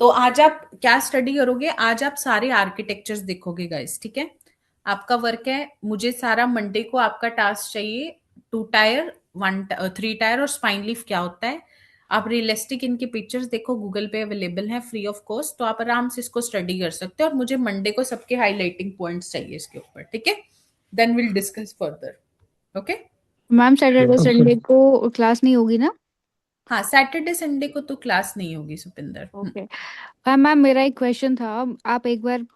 तो आज आप क्या स्टडी करोगे? आज आप सारे आर्किटेक्चर्स देखोगे गाइस। ठीक है, आपका वर्क है, मुझे सारा मंडे को आपका टास्क चाहिए, 2 टायर, 3 टायर और स्पाइन लीफ क्या होता है, आप रियलिस्टिक इनकी पिक्चर्स देखो, गूगल पे अवेलेबल है फ्री ऑफ कॉस्ट, तो आप आराम से इसको स्टडी कर सकते हो, और मुझे मंडे को सबके हाईलाइटिंग पॉइंट्स चाहिए इसके ऊपर। ठीक है, then will discuss further. Okay, ma'am Saturday Sure. Sunday को क्लास नहीं होगी ना? हाँ, सैटरडे संडे को तो क्लास नहीं होगी सुपिंदर। ओके। हाँ मैम, मेरा एक क्वेश्चन था। आप एक बार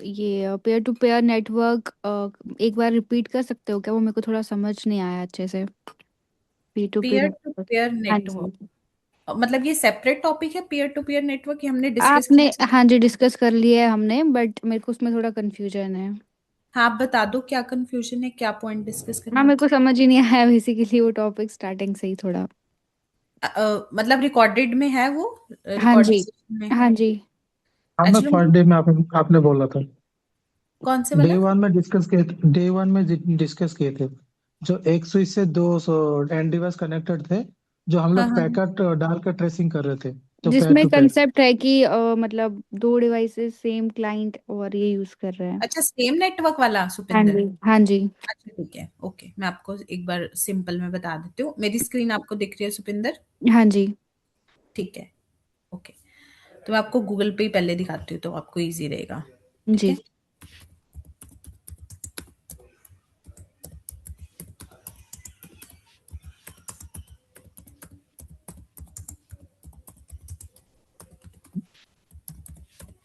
ये पेयर टू पेयर नेटवर्क एक बार रिपीट कर सकते हो क्या? वो मेरे को थोड़ा समझ नहीं आया अच्छे से। P to P peer to network. Peer हाँ नेटवर्क, जी। मतलब ये सेपरेट टॉपिक है, पीयर टू पीयर नेटवर्क, ये हमने डिस्कस आपने, किया। हाँ जी, डिस्कस कर लिया है हमने, बट मेरे को उसमें थोड़ा कंफ्यूजन है। हाँ, आप बता दो क्या कंफ्यूजन है, क्या पॉइंट डिस्कस हाँ, करना मेरे को था? समझ ही नहीं आया बेसिकली वो टॉपिक स्टार्टिंग से ही थोड़ा। मतलब रिकॉर्डेड में है वो, हाँ रिकॉर्डिंग जी। सेशन में? हाँ जी। हाँ मैं एक्चुअली फर्स्ट डे में आपने बोला था। कौन से डे वाला? वन में डिस्कस किए थे, डे वन में डिस्कस किए थे। जो एक स्विच से दो एंड डिवाइस कनेक्टेड थे, जो हम हाँ लोग हाँ हाँ। पैकेट डालकर ट्रेसिंग कर रहे थे, तो पेयर जिसमें टू पेयर। कंसेप्ट है कि मतलब दो डिवाइसेस सेम क्लाइंट और ये यूज कर रहे हैं। अच्छा, सेम नेटवर्क वाला हाँ सुपिंदर। जी। हाँ जी। अच्छा, ठीक है, ओके, मैं आपको एक बार सिंपल में बता देती हूँ। मेरी स्क्रीन आपको दिख रही है सुपिंदर? हाँ जी। ठीक है, ओके, तो मैं आपको गूगल पे ही पहले दिखाती हूँ तो आपको इजी रहेगा। ठीक जी। है,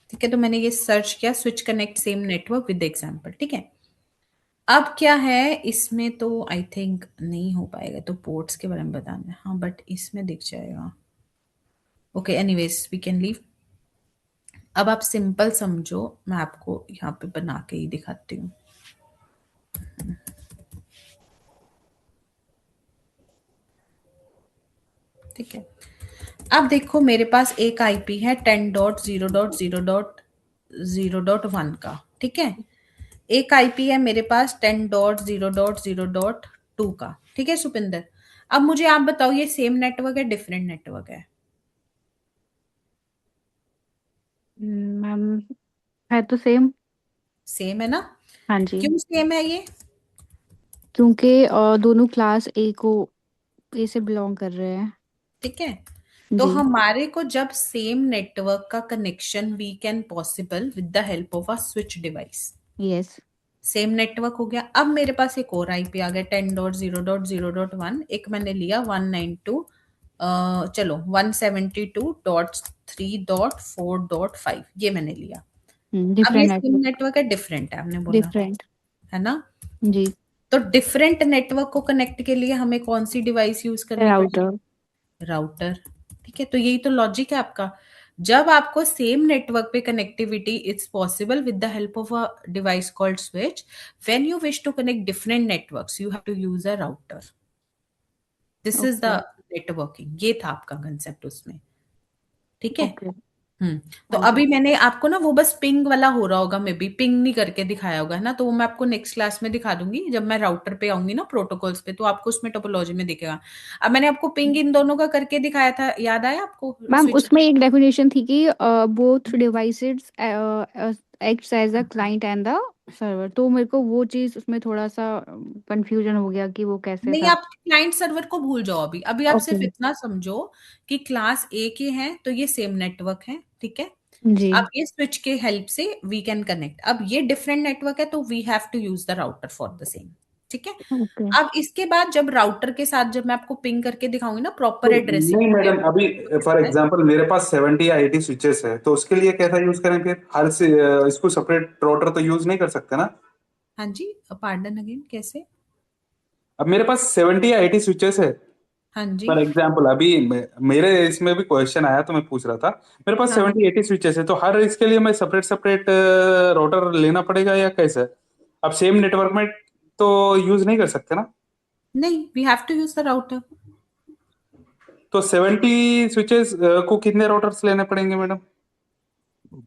ठीक है, तो मैंने ये सर्च किया, switch connect same network with example. ठीक है, अब क्या है इसमें, तो आई थिंक नहीं हो पाएगा, तो पोर्ट्स के बारे में बताना है, हाँ, बट इसमें दिख जाएगा। Okay, anyways we can leave. अब आप सिंपल समझो, मैं आपको यहाँ पे बना के ही दिखाती हूँ। ठीक है, अब देखो मेरे पास एक आईपी है 10.0.0.0.1 का। ठीक है, एक आईपी है मेरे पास 10.0.0.0.2 का। ठीक है सुपिंदर, अब मुझे आप बताओ, ये सेम नेटवर्क है डिफरेंट नेटवर्क है? मैम है तो सेम। सेम है ना? हाँ जी, क्यों सेम है ये? क्योंकि दोनों क्लास ए को ए से बिलोंग कर रहे हैं। ठीक है, तो जी। हमारे को जब सेम नेटवर्क का connection we can possible with the help of a switch device. Yes. Same network हो गया। अब मेरे पास एक और आईपी आ गया 10.0.0.1, एक मैंने लिया 192, चलो 172.3.4.5, ये मैंने लिया। अब ये डिफरेंट सेम नेटवर्क। नेटवर्क है, डिफरेंट है आपने बोला, डिफरेंट। है ना? जी। तो डिफरेंट नेटवर्क को कनेक्ट के लिए हमें कौन सी डिवाइस यूज करनी पड़ेगी? राउटर। राउटर। ठीक है, तो यही तो लॉजिक है आपका। जब आपको सेम नेटवर्क पे connectivity it's possible with the help of a device called switch, when you wish to connect different networks you have to use a router. This is the okay. Networking, ये था आपका concept उसमें। ठीक है। Okay. Hmm. तो हाँ जी। अभी मैंने आपको ना वो बस पिंग वाला हो रहा होगा, मे बी पिंग नहीं करके दिखाया होगा, है ना? तो वो मैं आपको नेक्स्ट क्लास में दिखा दूंगी जब मैं राउटर पे आऊंगी ना, प्रोटोकॉल्स पे, तो आपको उसमें टोपोलॉजी में दिखेगा। अब मैंने आपको पिंग इन दोनों का करके दिखाया था, याद आया आपको? Ma'am switch. उसमें एक डेफिनेशन थी कि both devices acts as a client and the server, तो मेरे को वो चीज उसमें थोड़ा सा कंफ्यूजन हो गया कि वो कैसे नहीं, था। आप क्लाइंट सर्वर को भूल जाओ। अभी अभी आप ओके। सिर्फ इतना समझो कि क्लास ए के हैं तो ये सेम नेटवर्क है, ठीक है? जी। अब ये स्विच के हेल्प से वी कैन कनेक्ट। अब ये डिफरेंट नेटवर्क है तो we have to use the router for the same. ठीक है। ओके। अब इसके बाद जब राउटर के साथ जब मैं आपको पिंग करके दिखाऊंगी ना तो प्रॉपर एड्रेसिंग, नहीं मैडम, अभी फॉर एग्जांपल मेरे पास 70 या 80 स्विचेस है, तो उसके लिए कैसा यूज करें फिर? हर से इसको सेपरेट राउटर तो यूज नहीं कर सकते ना? हाँ जी, पार्डन अगेन, कैसे? अब मेरे पास 70 या 80 स्विचेस है। हाँ जी। फॉर एग्जांपल अभी मेरे इसमें भी क्वेश्चन आया तो मैं पूछ रहा था, मेरे पास हाँ, 70 80 स्विचेस है, तो हर इसके लिए मैं सेपरेट सेपरेट राउटर लेना पड़ेगा या कैसे? अब सेम नेटवर्क में तो यूज नहीं कर सकते ना? नहीं, we have to use the router. तो 70 स्विचेस को कितने राउटर्स लेने पड़ेंगे madam?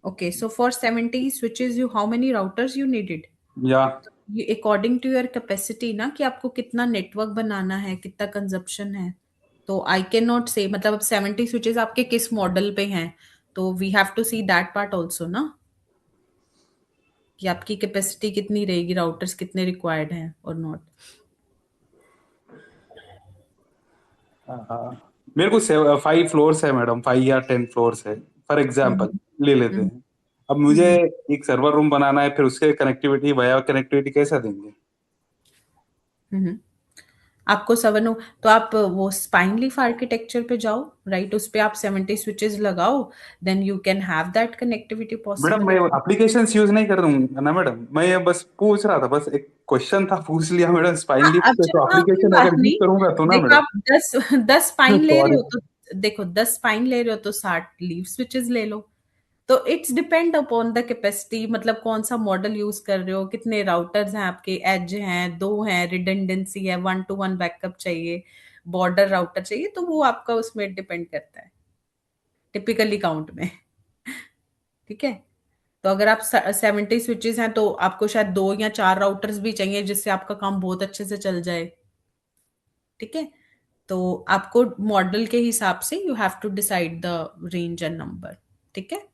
Okay, so for 70 switches you how many routers you needed? या ये अकॉर्डिंग टू योर कैपेसिटी ना, कि आपको कितना नेटवर्क बनाना है, कितना कंजप्शन है। तो आई कैन नॉट से, मतलब अब 70 स्विचेस आपके किस मॉडल पे हैं, तो we have to see that part also ना, कि आपकी कैपेसिटी कितनी रहेगी, राउटर्स कितने रिक्वायर्ड हैं और नॉट। मेरे को 5 फ्लोर्स है मैडम, 5 या 10 फ्लोर्स है फॉर एग्जांपल, हम्म। ले लेते हम्म। हैं। अब मुझे हम्म। एक सर्वर रूम बनाना है, फिर उसके कनेक्टिविटी वाया कनेक्टिविटी कैसा देंगे? हम्म। आपको 7 तो आप वो स्पाइन लीफ आर्किटेक्चर पे जाओ, राइट? उस पे आप 70 स्विचेस लगाओ, then you can have that connectivity madam मैं पॉसिबिलिटी। एप्लीकेशन यूज नहीं कर दूंगा ना मैडम, मैं ये बस पूछ रहा था, बस एक क्वेश्चन था, पूछ लिया मैडम। स्पाइन लीफ अब से चलो, तो हाँ, कोई एप्लीकेशन बात अगर यूज नहीं। करूंगा तो ना देखो मैडम। आप 10 स्पाइन ले रहे सॉरी। हो तो, देखो 10 स्पाइन ले रहे हो तो 60 लीव स्विचेस ले लो। तो it's depend upon the capacity, मतलब कौन सा मॉडल यूज कर रहे हो, कितने राउटर्स हैं आपके, एज हैं, 2 हैं, रिडंडेंसी है, 1 to 1 बैकअप चाहिए, बॉर्डर राउटर चाहिए, तो वो आपका उसमें डिपेंड करता है टिपिकली काउंट में। ठीक है। तो अगर आप 70 स्विचेस हैं तो आपको शायद 2 या 4 राउटर्स भी चाहिए जिससे आपका काम बहुत अच्छे से चल जाए। ठीक है। तो आपको मॉडल के हिसाब से you have to decide the range and number. ठीक है।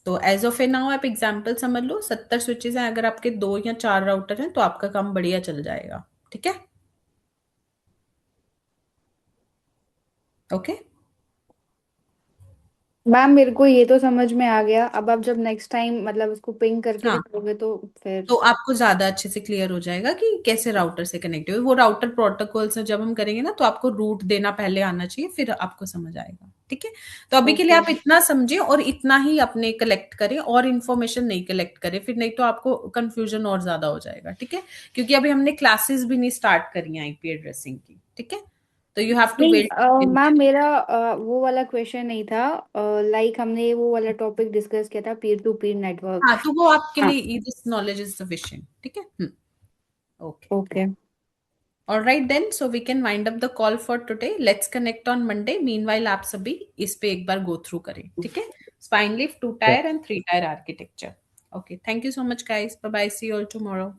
तो एज ऑफ ए नाउ आप एग्जाम्पल समझ लो, 70 स्विचेस हैं, अगर आपके 2 या 4 राउटर हैं तो आपका काम बढ़िया चल जाएगा। ठीक है। ओके। मैम मेरे को ये तो समझ में आ गया, अब आप जब नेक्स्ट टाइम मतलब उसको पिंग करके हाँ, दिखाओगे तो फिर। तो आपको ज्यादा अच्छे से क्लियर हो जाएगा कि कैसे राउटर से कनेक्ट हो। वो राउटर प्रोटोकॉल से जब हम करेंगे ना, तो आपको रूट देना पहले आना चाहिए, फिर आपको समझ आएगा। ठीक है। तो अभी के लिए ओके। आप इतना समझे और इतना ही अपने कलेक्ट करें, और इन्फॉर्मेशन नहीं कलेक्ट करें, फिर नहीं तो आपको कंफ्यूजन और ज्यादा हो जाएगा। ठीक है। क्योंकि अभी हमने क्लासेस भी नहीं स्टार्ट करी आईपी एड्रेसिंग की। ठीक है। तो यू हैव टू नहीं वेट। मैम मेरा वो वाला क्वेश्चन नहीं था। लाइक हमने वो वाला टॉपिक डिस्कस किया था, पीयर टू पीयर हाँ, नेटवर्क। तो वो आपके हाँ। लिए दिस नॉलेज इज सफिशिएंट। ठीक है। Okay. Okay. All right then, so we can wind up the call for today. Let's connect on Monday. Meanwhile, आप सभी इस पे एक बार go through करें, ठीक है? Spine leaf, 2 tier and 3 tier architecture. Okay, thank you so much, guys. Bye bye. See you all tomorrow.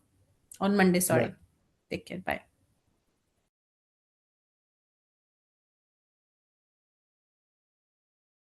On Monday, sorry. Take care. Bye.